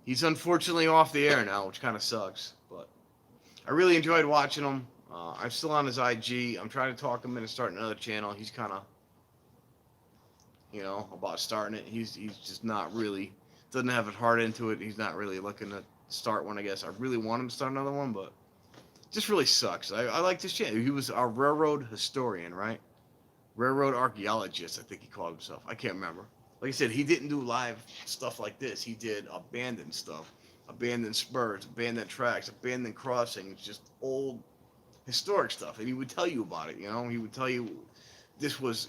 [SPEAKER 1] he's unfortunately off the air now, which kind of sucks. But I really enjoyed watching him. I'm still on his IG. I'm trying to talk him into starting another channel. He's kind of, about starting it. He's just not really, doesn't have his heart into it. He's not really looking to start one, I guess. I really want him to start another one, but it just really sucks. I like this channel. He was a railroad historian, right? Railroad archaeologist, I think he called himself. I can't remember. Like I said, he didn't do live stuff like this. He did abandoned stuff. Abandoned spurs, abandoned tracks, abandoned crossings, just old historic stuff. And he would tell you about it, He would tell you this was,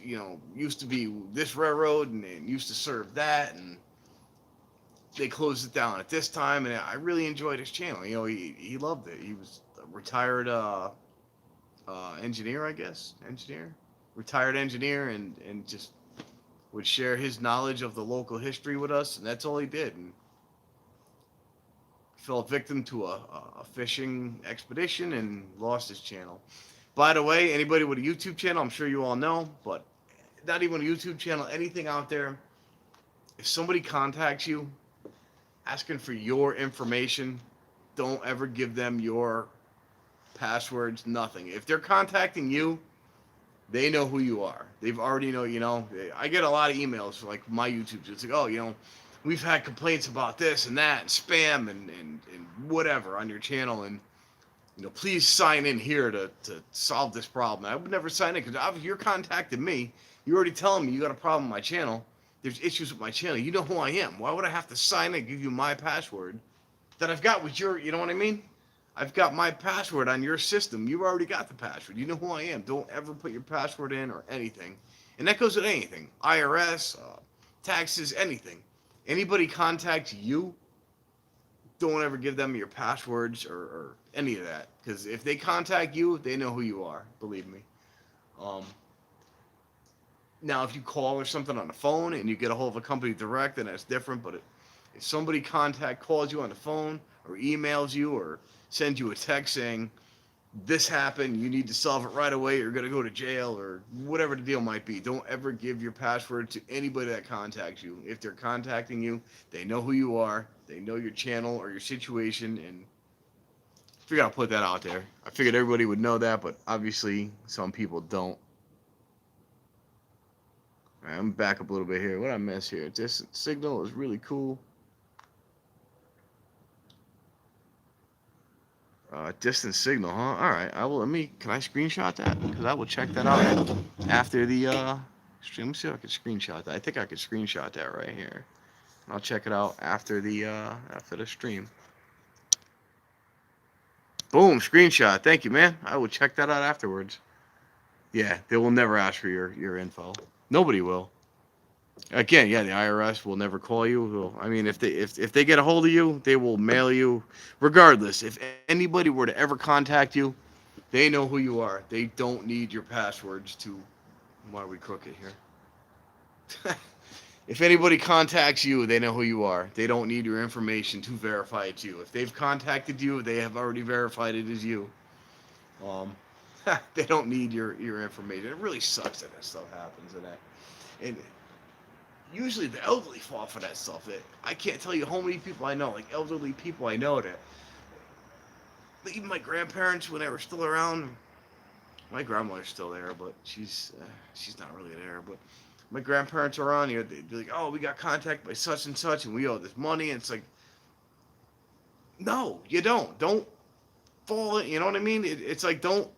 [SPEAKER 1] used to be this railroad and it used to serve that, and they closed it down at this time. And I really enjoyed his channel. He loved it. He was a retired engineer, I guess. Retired engineer, and just would share his knowledge of the local history with us, and that's all he did. And fell victim to a fishing expedition and lost his channel. By the way, anybody with a YouTube channel, I'm sure you all know, but not even a YouTube channel, anything out there, if somebody contacts you asking for your information, don't ever give them your passwords, nothing. If they're contacting you, they know who you are. They've already know, I get a lot of emails for like my YouTube. It's like, oh, we've had complaints about this and that and spam and whatever on your channel, and please sign in here to solve this problem. I would never sign in, because if you're contacting me, you're already telling me you got a problem with my channel. There's issues with my channel. You know who I am. Why would I have to sign in and give you my password that I've got with your, you know what I mean? I've got my password on your system. You've already got the password. You know who I am. Don't ever put your password in or anything. And that goes with anything. IRS, taxes, anything. Anybody contacts you, don't ever give them your passwords or any of that. Because if they contact you, they know who you are. Believe me. Now, if you call or something on the phone and you get a hold of a company direct, then that's different. But if somebody calls you on the phone or emails you or sends you a text saying, this happened, you need to solve it right away, you're going to go to jail, or whatever the deal might be, don't ever give your password to anybody that contacts you. If they're contacting you, they know who you are, they know your channel or your situation, and I figured I'll put that out there. I figured everybody would know that, but obviously some people don't. All right, I'm back up a little bit here. What did I miss here? Distant signal is really cool. Distant signal, huh? All right. Can I screenshot that? Because I will check that out after the stream. Let me see if I can screenshot that. I think I could screenshot that right here. I'll check it out after the stream. Boom, screenshot. Thank you, man. I will check that out afterwards. Yeah, they will never ask for your info. Nobody will. Again, yeah, the IRS will never call you. I mean, if they get a hold of you, they will mail you. Regardless, if anybody were to ever contact you, they know who you are. They don't need your passwords to. Why are we crooked here? If anybody contacts you, they know who you are. They don't need your information to verify it's you. If they've contacted you, they have already verified it as you. They don't need your information. It really sucks that stuff happens and usually the elderly fall for that stuff. I can't tell you how many people I know, like elderly people I know that, even my grandparents when they were still around. My grandmother's still there, but she's not really there. But my grandparents are on here. They'd be like, oh, we got contacted by such and such, and we owe this money. And it's like, no, you don't. Don't fall in. You know what I mean? It's like, don't.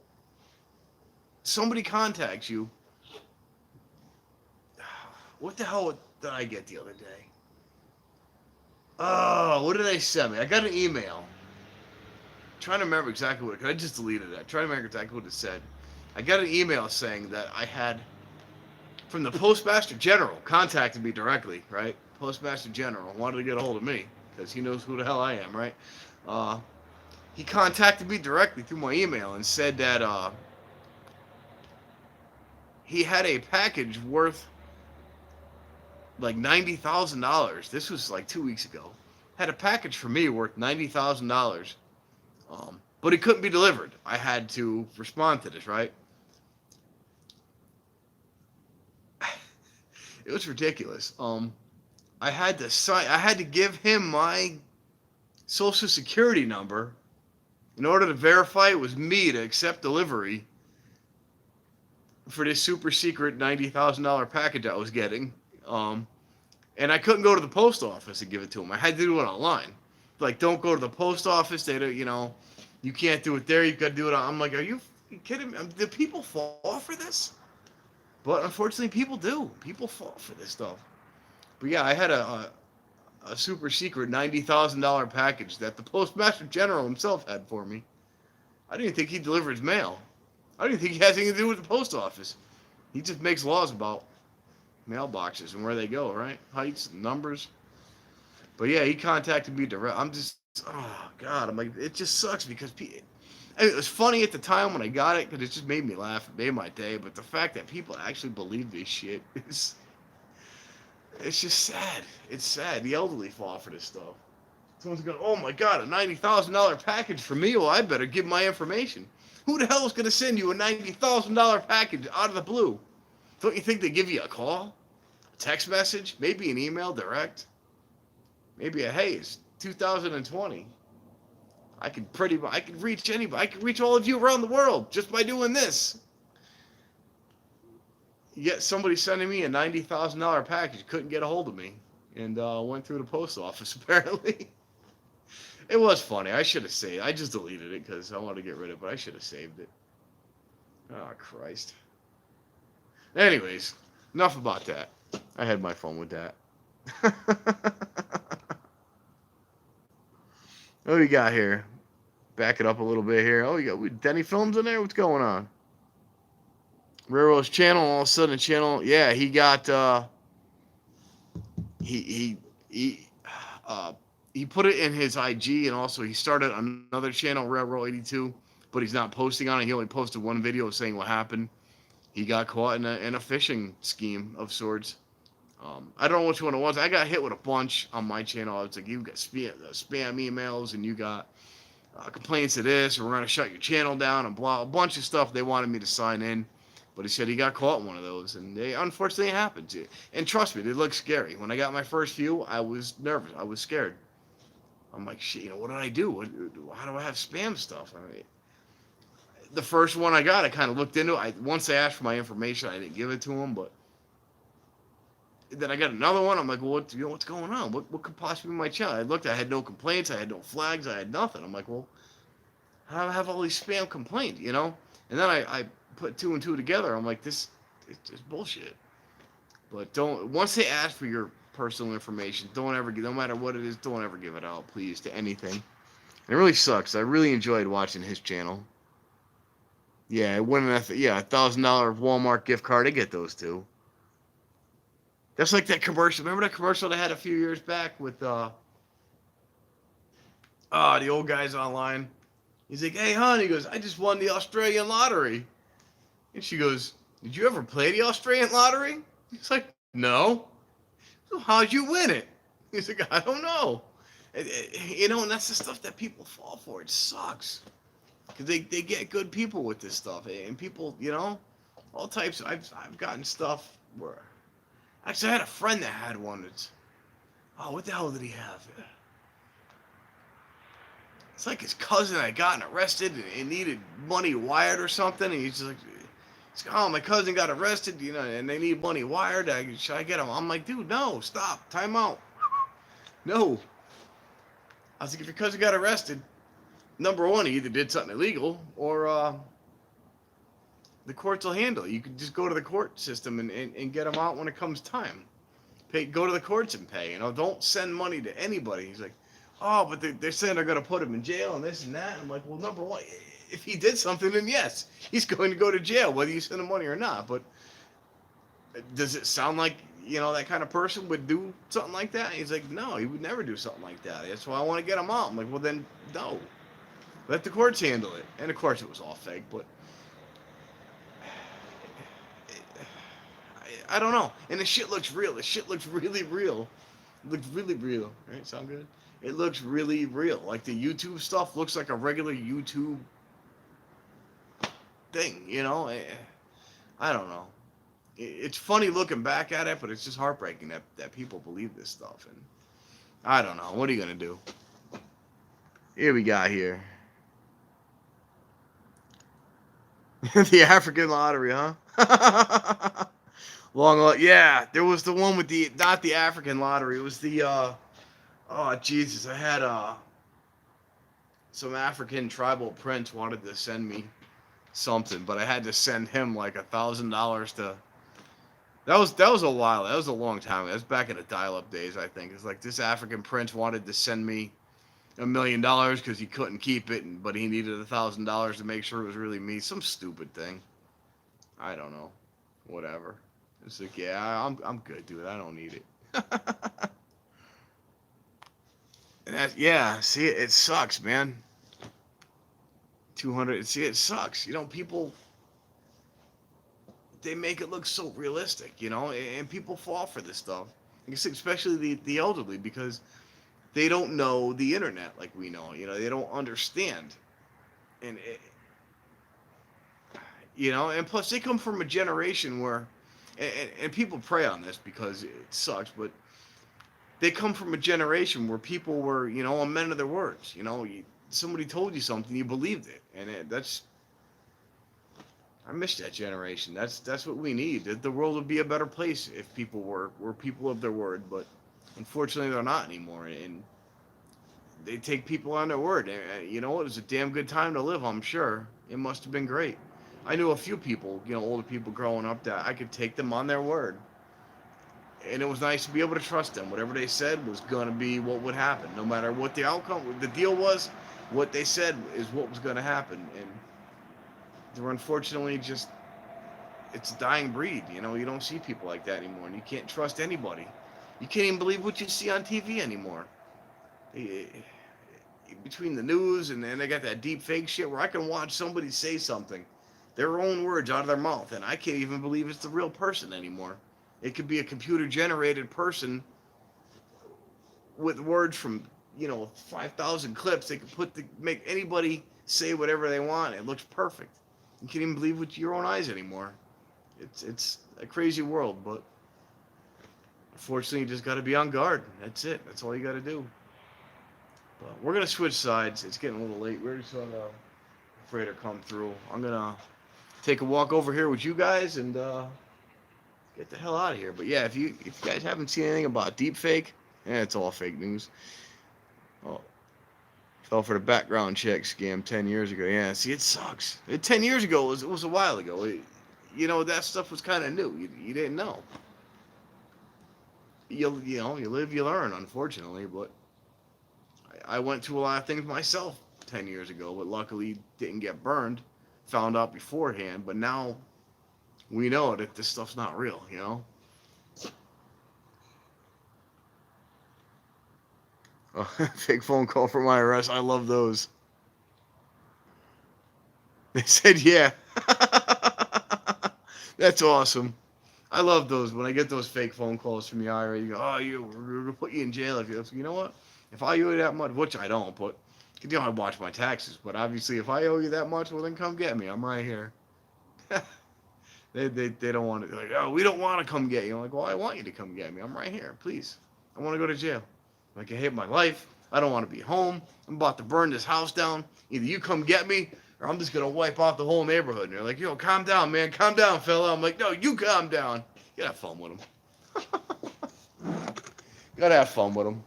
[SPEAKER 1] Somebody contacts you. What the hell did I get the other day? Oh, what did they send me? I got an email. Trying to remember exactly what. I just deleted it. Trying to remember exactly what it said. I got an email saying that I had, from the Postmaster General, contacted me directly, right? Postmaster General wanted to get a hold of me because he knows who the hell I am, right? He contacted me directly through my email and said that he had a package worth like $90,000. This was like 2 weeks ago. Had a package for me worth $90,000. But it couldn't be delivered. I had to respond to this, right? It was ridiculous. I had to give him my social security number in order to verify it was me to accept delivery for this super secret $90,000 package I was getting. And I couldn't go to the post office and give it to him. I had to do it online. Like, don't go to the post office. They don't, you can't do it there. You've got to do it on. I'm like, are you kidding me? Do people fall for this? But unfortunately, people do. People fall for this stuff. But yeah, I had a super secret $90,000 package that the Postmaster General himself had for me. I didn't think he delivers mail. I didn't think he has anything to do with the post office. He just makes laws about mailboxes and where they go, right? Heights and numbers. But yeah, he contacted me direct. I'm just, oh God, I'm like, it just sucks because it was funny at the time when I got it because it just made me laugh. It made my day. But the fact that people actually believe this shit is, it's just sad. It's sad. The elderly fall for this stuff. Someone's going, oh my God, a $90,000 package for me? Well, I better give my information. Who the hell is going to send you a $90,000 package out of the blue? Don't you think they give you a call? A text message? Maybe an email direct? Maybe hey, it's 2020. I could reach anybody. I could reach all of you around the world just by doing this. Yet somebody sending me a $90,000 package couldn't get a hold of me, and went through the post office apparently. It was funny. I should have saved. I just deleted it because I wanted to get rid of it, but I should have saved it. Oh Christ. Anyways, enough about that. I had my fun with that. What do we got here? Back it up a little bit here. Oh, you got Denny Films in there? What's going on? Railroad's channel, all of a sudden channel. Yeah, he got he put it in his IG, and also he started another channel, Railroad 82, but he's not posting on it. He only posted one video saying what happened. He got caught in a phishing scheme of sorts. I don't know which one it was. I got hit with a bunch on my channel. It's like, you got spam emails, and you got complaints of this, or we're going to shut your channel down, and blah, a bunch of stuff. They wanted me to sign in, but he said he got caught in one of those, and they unfortunately happened. And trust me, they look scary. When I got my first few, I was nervous. I was scared. I'm like, shit, what did I do? How do I have spam stuff? I mean, the first one I got, I kind of looked into it. Once they asked for my information, I didn't give it to them, but then I got another one. I'm like, well, what's going on? What could possibly be my channel? I looked, I had no complaints, I had no flags, I had nothing. I'm like, well, how do I have all these spam complaints, And then I put two and two together. I'm like, it's bullshit. But once they ask for your personal information, no matter what it is, don't ever give it out, please, to anything. And it really sucks. I really enjoyed watching his channel. Yeah, it went $1,000 Walmart gift card. I get those too. That's like that commercial. Remember that commercial they had a few years back with the old guys online? He's like, hey, hon, he goes, I just won the Australian lottery. And she goes, did you ever play the Australian lottery? He's like, no. So how'd you win it? He's like, I don't know. And that's the stuff that people fall for. It sucks. Because they get good people with this stuff. And people, all types. I've gotten stuff where... Actually, I had a friend that had one that's... Oh, what the hell did he have? It's like his cousin had gotten arrested and needed money wired or something. And he's It's like, oh, my cousin got arrested, and they need money wired. Should I get him? I'm like, dude, no, stop, time out. No. I was like, if your cousin got arrested, number one, he either did something illegal or the courts will handle it. You can just go to the court system and get him out when it comes time. Go to the courts and pay. Don't send money to anybody. He's like, oh, but they're saying they're going to put him in jail and this and that. I'm like, well, number one, if he did something, then yes, he's going to go to jail, whether you send him money or not. But does it sound like, that kind of person would do something like that? He's like, no, he would never do something like that. That's why I want to get him out. I'm like, well, then, no. Let the courts handle it. And, of course, it was all fake, but I don't know. And the shit looks real. The shit looks really real. It looks really real. Right? Sound good? It looks really real. Like the YouTube stuff looks like a regular YouTube thing, I don't know. It's funny looking back at it, but it's just heartbreaking that people believe this stuff. And I don't know. What are you going to do? Here we got here. The African lottery, huh? Yeah, there was the one with not the African lottery. It was the, oh, Jesus. I had some African tribal prince wanted to send me something, but I had to send him like $1,000 to. That was a while. That was a long time. That was back in the dial-up days, I think. It's like this African prince wanted to send me $1 million because he couldn't keep it, but he needed $1,000 to make sure it was really me. Some stupid thing. I don't know. Whatever. It's like, yeah, I'm good, dude. I don't need it. And see, it sucks, man. 200. See, it sucks. People, they make it look so realistic, and people fall for this stuff. Especially the elderly, because they don't know the internet like we know. They don't understand. And, and plus they come from a generation where, and people prey on this because it sucks, but they come from a generation where people were, men of their words. Somebody told you something, you believed it, and I miss that generation. That's what we need. The world would be a better place if people were people of their word, but unfortunately they're not anymore, and they take people on their word. And it was a damn good time to live, I'm sure. It must have been great. I knew a few people, older people growing up, that I could take them on their word. And it was nice to be able to trust them. Whatever they said was going to be what would happen. No matter what the outcome, the deal was, what they said is what was going to happen. And they're unfortunately it's a dying breed. You don't see people like that anymore. And you can't trust anybody. You can't even believe what you see on TV anymore. Between the news and then they got that deep fake shit where I can watch somebody say something, their own words out of their mouth, and I can't even believe it's the real person anymore. It could be a computer-generated person with words from, 5,000 clips. They could make anybody say whatever they want. It looks perfect. You can't even believe it with your own eyes anymore. It's a crazy world, but unfortunately, you just got to be on guard. That's it. That's all you got to do. But we're going to switch sides. It's getting a little late. We're just going to freighter come through. I'm going to take a walk over here with you guys and get the hell out of here. But yeah, if you guys haven't seen anything about deepfake, it's all fake news. Oh, fell for the background check scam 10 years ago. Yeah, see, it sucks. 10 years ago it was a while ago. That stuff was kind of new. You didn't know. You live, you learn, unfortunately. But I went through a lot of things myself 10 years ago, but luckily didn't get burned. Found out beforehand, but now we know that this stuff's not real, Oh, fake phone call from IRS. I love those. They said, yeah. That's awesome. I love those. When I get those fake phone calls from the IRS, you go, oh, we're going to put you in jail. You know what? If I owe you that much, which I don't, but I watch my taxes. But obviously, if I owe you that much, well, then come get me. I'm right here. They don't want to. Like, oh, we don't want to come get you. I'm like, well, I want you to come get me. I'm right here. Please. I want to go to jail. Like, I hate my life. I don't want to be home. I'm about to burn this house down. Either you come get me, or I'm just gonna wipe off the whole neighborhood. And they're like, yo, calm down, man, calm down, fella. I'm like, no, you calm down. You gotta have fun with them. Gotta have fun with them.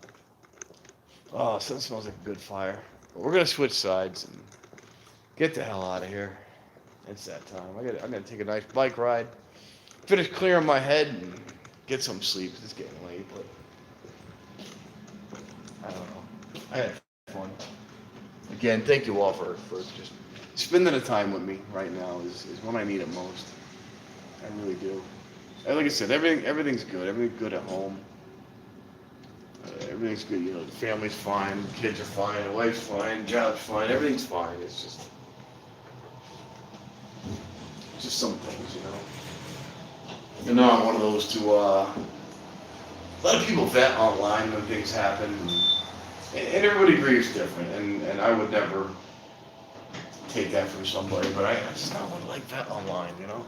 [SPEAKER 1] Oh, so it smells like a good fire. But we're gonna switch sides and get the hell out of here. It's that time. I'm gonna take a nice bike ride, finish clearing my head, and get some sleep. It's getting late, but I don't know. I had fun. Again, thank you all for just spending the time with me right now is when I need it most. I really do. And like I said, everything's good. Everything's good at home. Everything's good. You know, the family's fine, the kids are fine, the wife's fine, job's fine. Everything's fine. It's just some things, you know. And now I'm one of those to a lot of people vent online when things happen, and everybody grieves different, and I would never take that from somebody, but I just not want to like vent online, you know.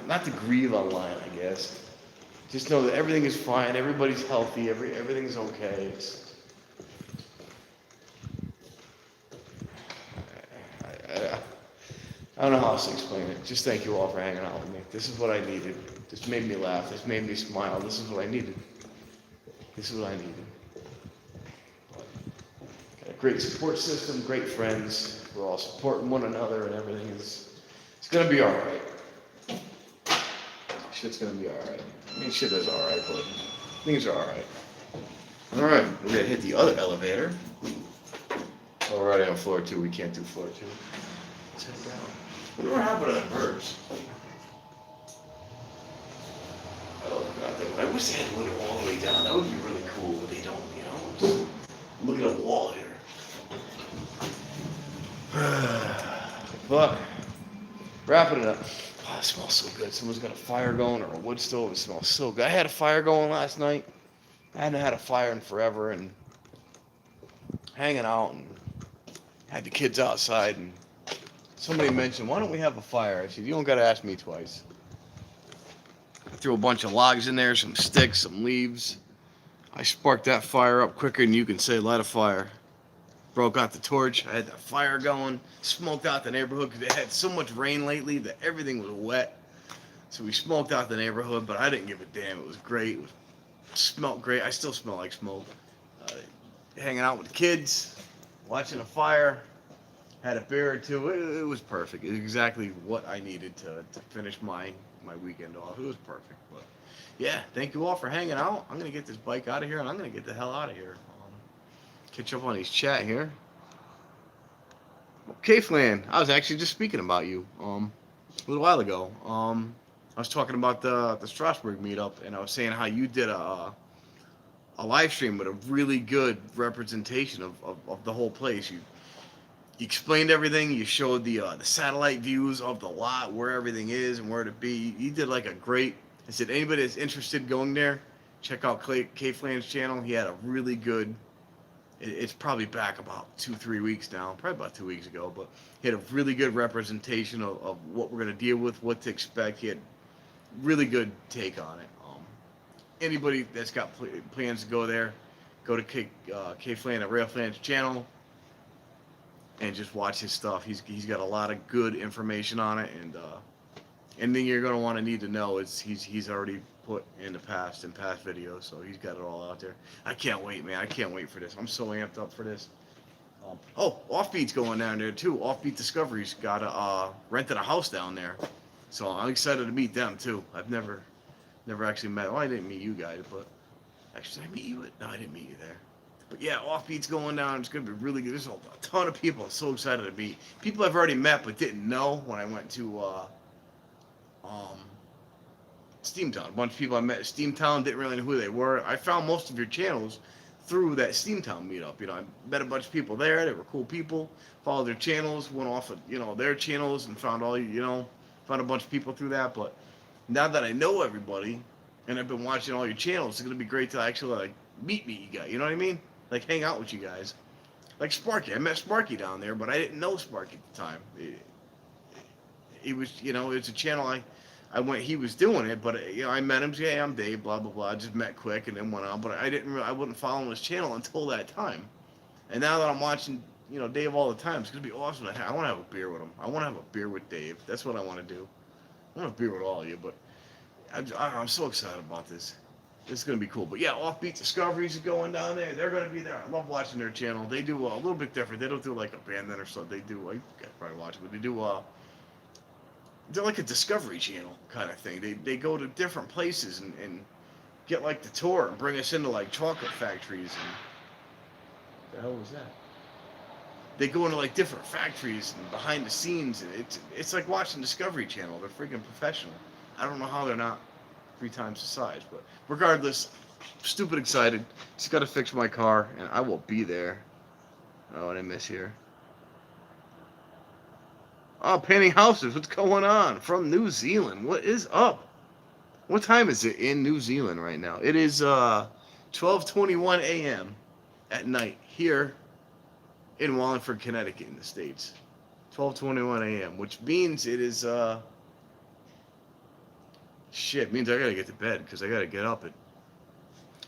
[SPEAKER 1] Not to grieve online, I guess. Just know that everything is fine, everybody's healthy, everything's okay. I don't know how else to explain it. Just thank you all for hanging out with me. This is what I needed. This made me laugh. This made me smile. This is what I needed. This is what I needed. Got a great support system, great friends. We're all supporting one another, and everything it's gonna be all right. Shit's gonna be all right. I mean, shit is all right, but things are all right. All right, we're gonna hit the other elevator. Oh, we're already on floor 2. We can't do floor 2. Let's head down. What happened to the birds? Oh, God, I wish they had a window all the way down. That would be really cool, but they don't, you know. Just look at a wall here. But, wrapping it up. Oh, it smells so good. Someone's got a fire going or a wood stove. It smells so good. I had a fire going last night. I hadn't had a fire in forever, and hanging out, and had the kids outside, and somebody mentioned, why don't we have a fire? I said, you don't got to ask me twice. I threw a bunch of logs in there, some sticks, some leaves. I sparked that fire up quicker than you can say light a fire. Broke out the torch. I had the fire going. Smoked out the neighborhood because it had so much rain lately that everything was wet. So we smoked out the neighborhood, but I didn't give a damn. It was great. It smelled great. I still smell like smoke. Hanging out with the kids, watching a fire. Had a beer or two. It was perfect. It was exactly what I needed to finish my weekend off. It was perfect. But yeah, thank you all for hanging out. I'm gonna get this bike out of here, and I'm gonna get the hell out of here. Catch up on his chat here. K-Flan, I was actually just speaking about you a little while ago. I was talking about the Strasbourg meetup, and I was saying how you did a live stream with a really good representation of the whole place. You explained everything. You showed the satellite views of the lot, where everything is and where to be. You did like a great. I said anybody that's interested in going there, check out K-Flan's channel. He had a really good. It's probably back about 2-3 weeks now, probably about 2 weeks ago. But he had a really good representation of what we're gonna deal with, what to expect. He had really good take on it. Anybody that's got plans to go there, go to K-Flan at Railflan's channel. And just watch his stuff. He's got a lot of good information on it, and anything you're gonna want to need to know is he's already put in past videos, so he's got it all out there. I can't wait, man. I can't wait for this. I'm so amped up for this. Offbeat's going down there too. Offbeat Discovery's got rented a house down there, so I'm excited to meet them too. I've never actually met. Well, I didn't meet you guys, but actually I meet you. No, I didn't meet you there. But yeah, Offbeat's going down. It's going to be really good. There's a ton of people I'm so excited to meet. People I've already met but didn't know when I went to Steamtown. A bunch of people I met at Steamtown didn't really know who they were. I found most of your channels through that Steamtown meetup. You know, I met a bunch of people there. They were cool people. Followed their channels, went off of, their channels, and found found a bunch of people through that. But now that I know everybody and I've been watching all your channels, it's going to be great to actually meet you guys. You know what I mean? Like hang out with you guys, like Sparky. I met Sparky down there, but I didn't know Sparky at the time. He was, it's a channel I went. He was doing it, but I met him. Yeah, I'm Dave. Blah blah blah. Just met quick and then went on. But I wouldn't follow his channel until that time. And now that I'm watching Dave all the time. It's gonna be awesome. I want to have a beer with him. I want to have a beer with Dave. That's what I want to do. I want a beer with all of you, but I'm so excited about this. It's gonna be cool. But yeah, Offbeat Discoveries is going down there. They're gonna be there. I love watching their channel. They do a little bit different. They don't do like Abandon or something. They do. I probably watch it, but they do. They're like a Discovery Channel kind of thing. They go to different places and get like the tour and bring us into like chocolate factories and the hell was that? They go into like different factories and behind the scenes, and it's like watching Discovery Channel. They're freaking professional. I don't know how they're not 3 times the size, but regardless, stupid excited. Just got to fix my car, and I will be there. Oh, what did I miss here? Oh, painting houses. What's going on? From New Zealand. What is up? What time is it in New Zealand right now? It is 12:21 a.m. at night here in Wallingford, Connecticut, in the States. 12:21 a.m., which means it is shit. Means I gotta get to bed because I gotta get up at.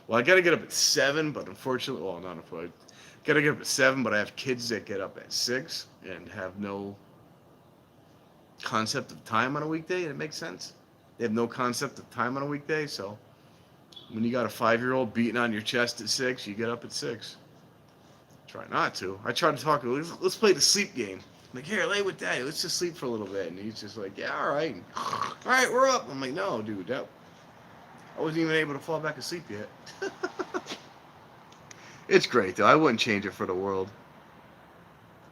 [SPEAKER 1] Well, I gotta get up at 7, but unfortunately, well, not unfortunately, gotta get up at 7, but I have kids that get up at 6 and have no concept of time on a weekday. It makes sense. They have no concept of time on a weekday, so when you got a 5-year-old beating on your chest at 6, you get up at 6. Try not to. I try to talk to him. Let's play the sleep game. I'm like, here, lay with Daddy. Let's just sleep for a little bit. And he's just like, yeah, all right. And, all right, we're up. I'm like, no, dude, I wasn't even able to fall back asleep yet. It's great, though. I wouldn't change it for the world.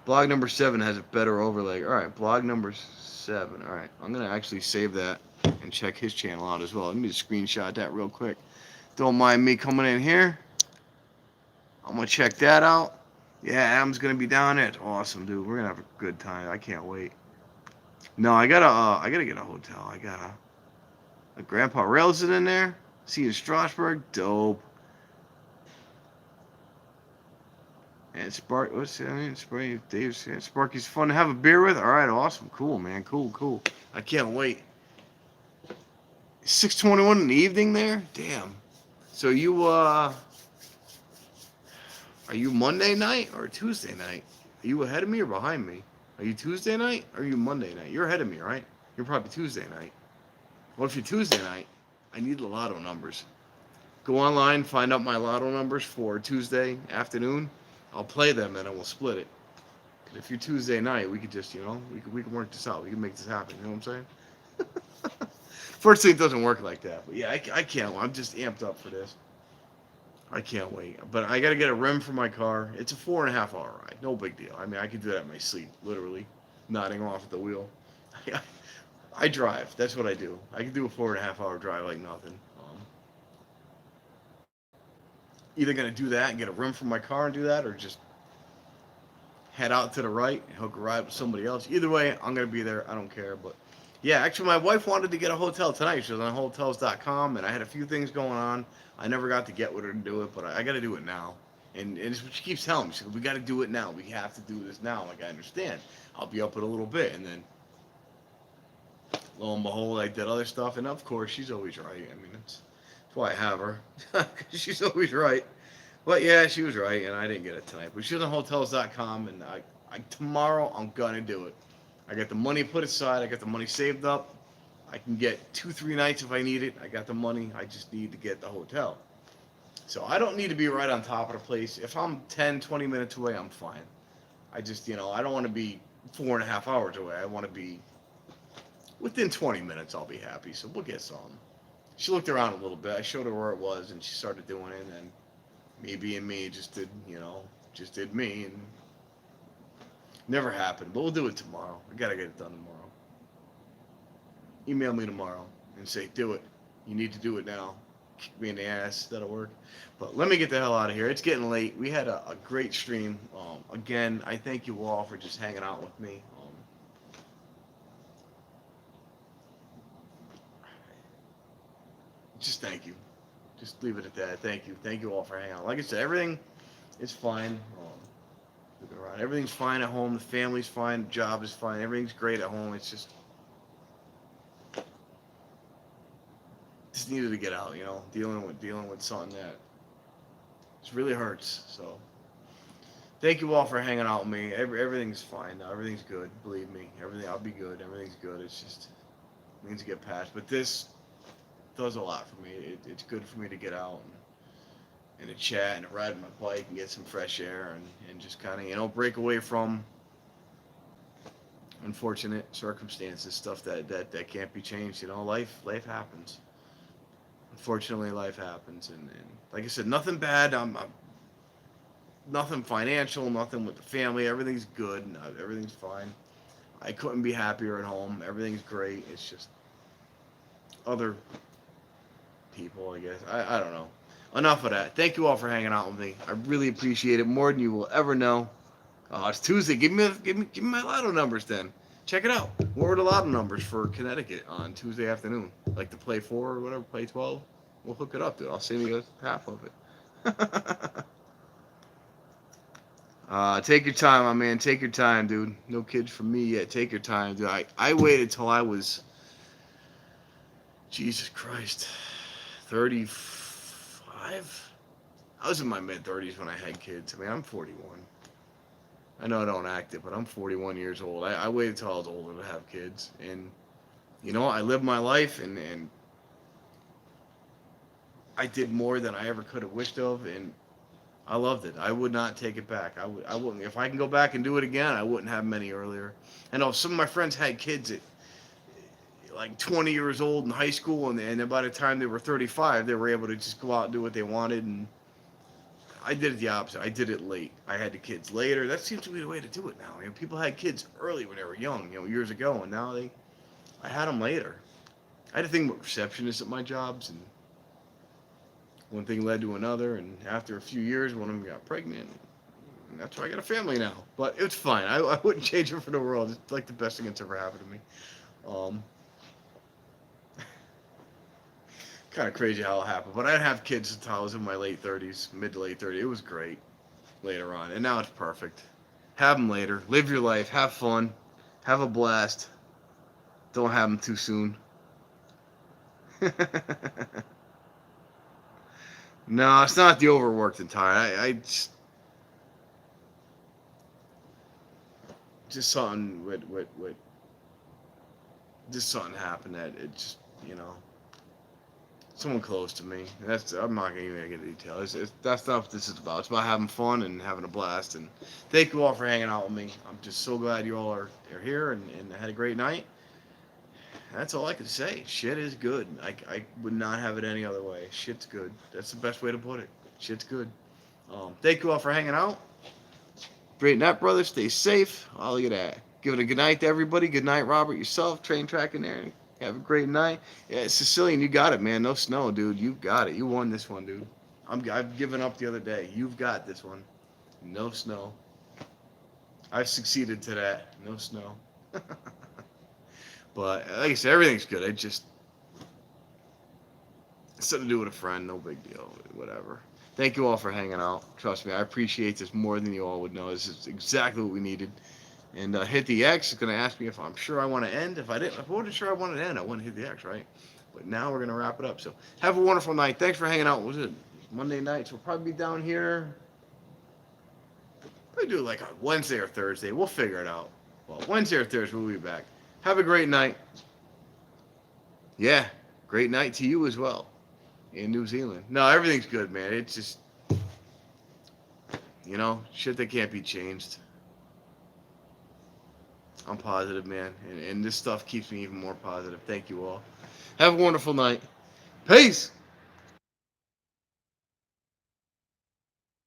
[SPEAKER 1] Blog number 7 has a better overlay. All right, blog number 7. All right, I'm going to actually save that and check his channel out as well. Let me just screenshot that real quick. Don't mind me coming in here. I'm going to check that out. Yeah, Adam's going to be down there. It's awesome, dude. We're going to have a good time. I can't wait. No, I gotta get a hotel. A Grandpa Rails is in there. See you in Strasbourg. Dope. And what's that mean? Sparky's fun to have a beer with. All right, awesome, cool, man, cool. I can't wait. 6:21 in the evening there. Damn. So are you Monday night or Tuesday night? Are you ahead of me or behind me? Are you Tuesday night or are you Monday night? You're ahead of me, right? You're probably Tuesday night. Well, if you're Tuesday night, I need the lotto numbers. Go online, find out my lotto numbers for Tuesday afternoon. I'll play them and then we'll split it. If you're Tuesday night, we could just, we can work this out. We can make this happen. You know what I'm saying? Fortunately, it doesn't work like that. But yeah, I can't. I'm just amped up for this. I can't wait. But I got to get a rim for my car. It's a 4.5-hour ride. No big deal. I mean, I could do that in my sleep, literally, nodding off at the wheel. I drive. That's what I do. I can do a 4.5-hour drive like nothing. Either going to do that and get a rim for my car and do that, or just head out to the right and hook a ride with somebody else. Either way, I'm going to be there. I don't care. But yeah, actually, my wife wanted to get a hotel tonight. She was on Hotels.com, and I had a few things going on. I never got to get with her to do it, but I got to do it now. And it's what she keeps telling me. She goes, we got to do it now. We have to do this now. Like, I understand. I'll be up in a little bit. And then, lo and behold, I did other stuff. And of course, she's always right. I mean, that's why I have her. She's always right. But yeah, she was right, and I didn't get it tonight. But she's on Hotels.com, and tomorrow I'm going to do it. I got the money put aside. I got the money saved up. I can get 2-3 nights if I need it. I got the money. I just need to get the hotel. So I don't need to be right on top of the place. If I'm 10, 20 minutes away, I'm fine. I just, I don't want to be 4.5 hours away. I want to be within 20 minutes. I'll be happy. So we'll get some. She looked around a little bit. I showed her where it was, and she started doing it. And me being me just did, just did me. And never happened. But we'll do it tomorrow. We got to get it done tomorrow. Email me tomorrow and say, do it. You need to do it now. Kick me in the ass. That'll work. But let me get the hell out of here. It's getting late. We had a great stream. Again, I thank you all for just hanging out with me. Just thank you. Just leave it at that. Thank you. Thank you all for hanging out. Like I said, everything is fine. Everything's fine at home. The family's fine. The job is fine. Everything's great at home. It's just needed to get out, dealing with something that just really hurts. So thank you all for hanging out with me. Everything's fine now. Everything's good. Believe me. I'll be good. Everything's good. It's just means to get past. But this does a lot for me. It's good for me to get out and to chat and to ride my bike and get some fresh air and just kind of break away from unfortunate circumstances, stuff that can't be changed. Life happens. Unfortunately, life happens, and like I said, nothing bad. I'm nothing financial, nothing with the family. Everything's good. Everything's fine. I couldn't be happier at home. Everything's great. It's just other people, I guess. I don't know. Enough of that. Thank you all for hanging out with me. I really appreciate it more than you will ever know. It's Tuesday. Give me my lotto numbers then. Check it out. What were the lotto numbers for Connecticut on Tuesday afternoon? Like to play 4 or whatever, play 12? We'll hook it up, dude. I'll send you half of it. Take your time, my man. Take your time, dude. No kids from me yet. Take your time, dude. I waited till I was, Jesus Christ, 35? I was in my mid-30s when I had kids. I mean, I'm 41. I know I don't act it, but I'm 41 years old. I waited till I was older to have kids. And, I lived my life, and I did more than I ever could have wished of, and I loved it. I would not take it back. I wouldn't. If I can go back and do it again, I wouldn't have many earlier. I know some of my friends had kids at like 20 years old in high school, and by the time they were 35, they were able to just go out and do what they wanted. And I did it the opposite. I did it late. I had the kids later. That seems to be the way to do it now. People had kids early when they were young, years ago, and now I had them later. I had a thing with receptionists at my jobs, and one thing led to another, and after a few years, one of them got pregnant, and that's why I got a family now. But it's fine. I wouldn't change it for the world. It's like the best thing that's ever happened to me. Kind of crazy how it happened, but I didn't have kids until I was in my late 30s, mid to late 30s. It was great later on, and now it's perfect. Have them later. Live your life. Have fun. Have a blast. Don't have them too soon. No, it's not the overworked and tired. I just something with just something happened that it just someone close to me. I'm not gonna even get into detail. That's not what this is about. It's about having fun and having a blast. And thank you all for hanging out with me. I'm just so glad you all are here and had a great night. That's all I can say. Shit is good. I would not have it any other way. Shit's good. That's the best way to put it. Shit's good. Thank you all for hanging out. Great night, brother. Stay safe. Oh, look at that. Give it a good night to everybody. Good night, Robert, yourself. Train tracking there. Have a great night. Yeah, Sicilian, you got it, man. No snow, dude. You got it. You won this one, dude. I've given up the other day. You've got this one. No snow. I've succeeded to that. No snow. But like I said, everything's good. It's something to do with a friend. No big deal. Whatever. Thank you all for hanging out. Trust me, I appreciate this more than you all would know. This is exactly what we needed. And hit the X is going to ask me if I'm sure I want to end. If I wasn't sure I wanted to end, I wouldn't hit the X, right? But now we're going to wrap it up. So have a wonderful night. Thanks for hanging out. What was it? Monday night. So we'll probably be down here. Probably do it like on Wednesday or Thursday. We'll figure it out. Well, Wednesday or Thursday, we'll be back. Have a great night. Yeah, great night to you as well in New Zealand. No, everything's good, man. It's just, shit that can't be changed. I'm positive, man. And this stuff keeps me even more positive. Thank you all. Have a wonderful night. Peace.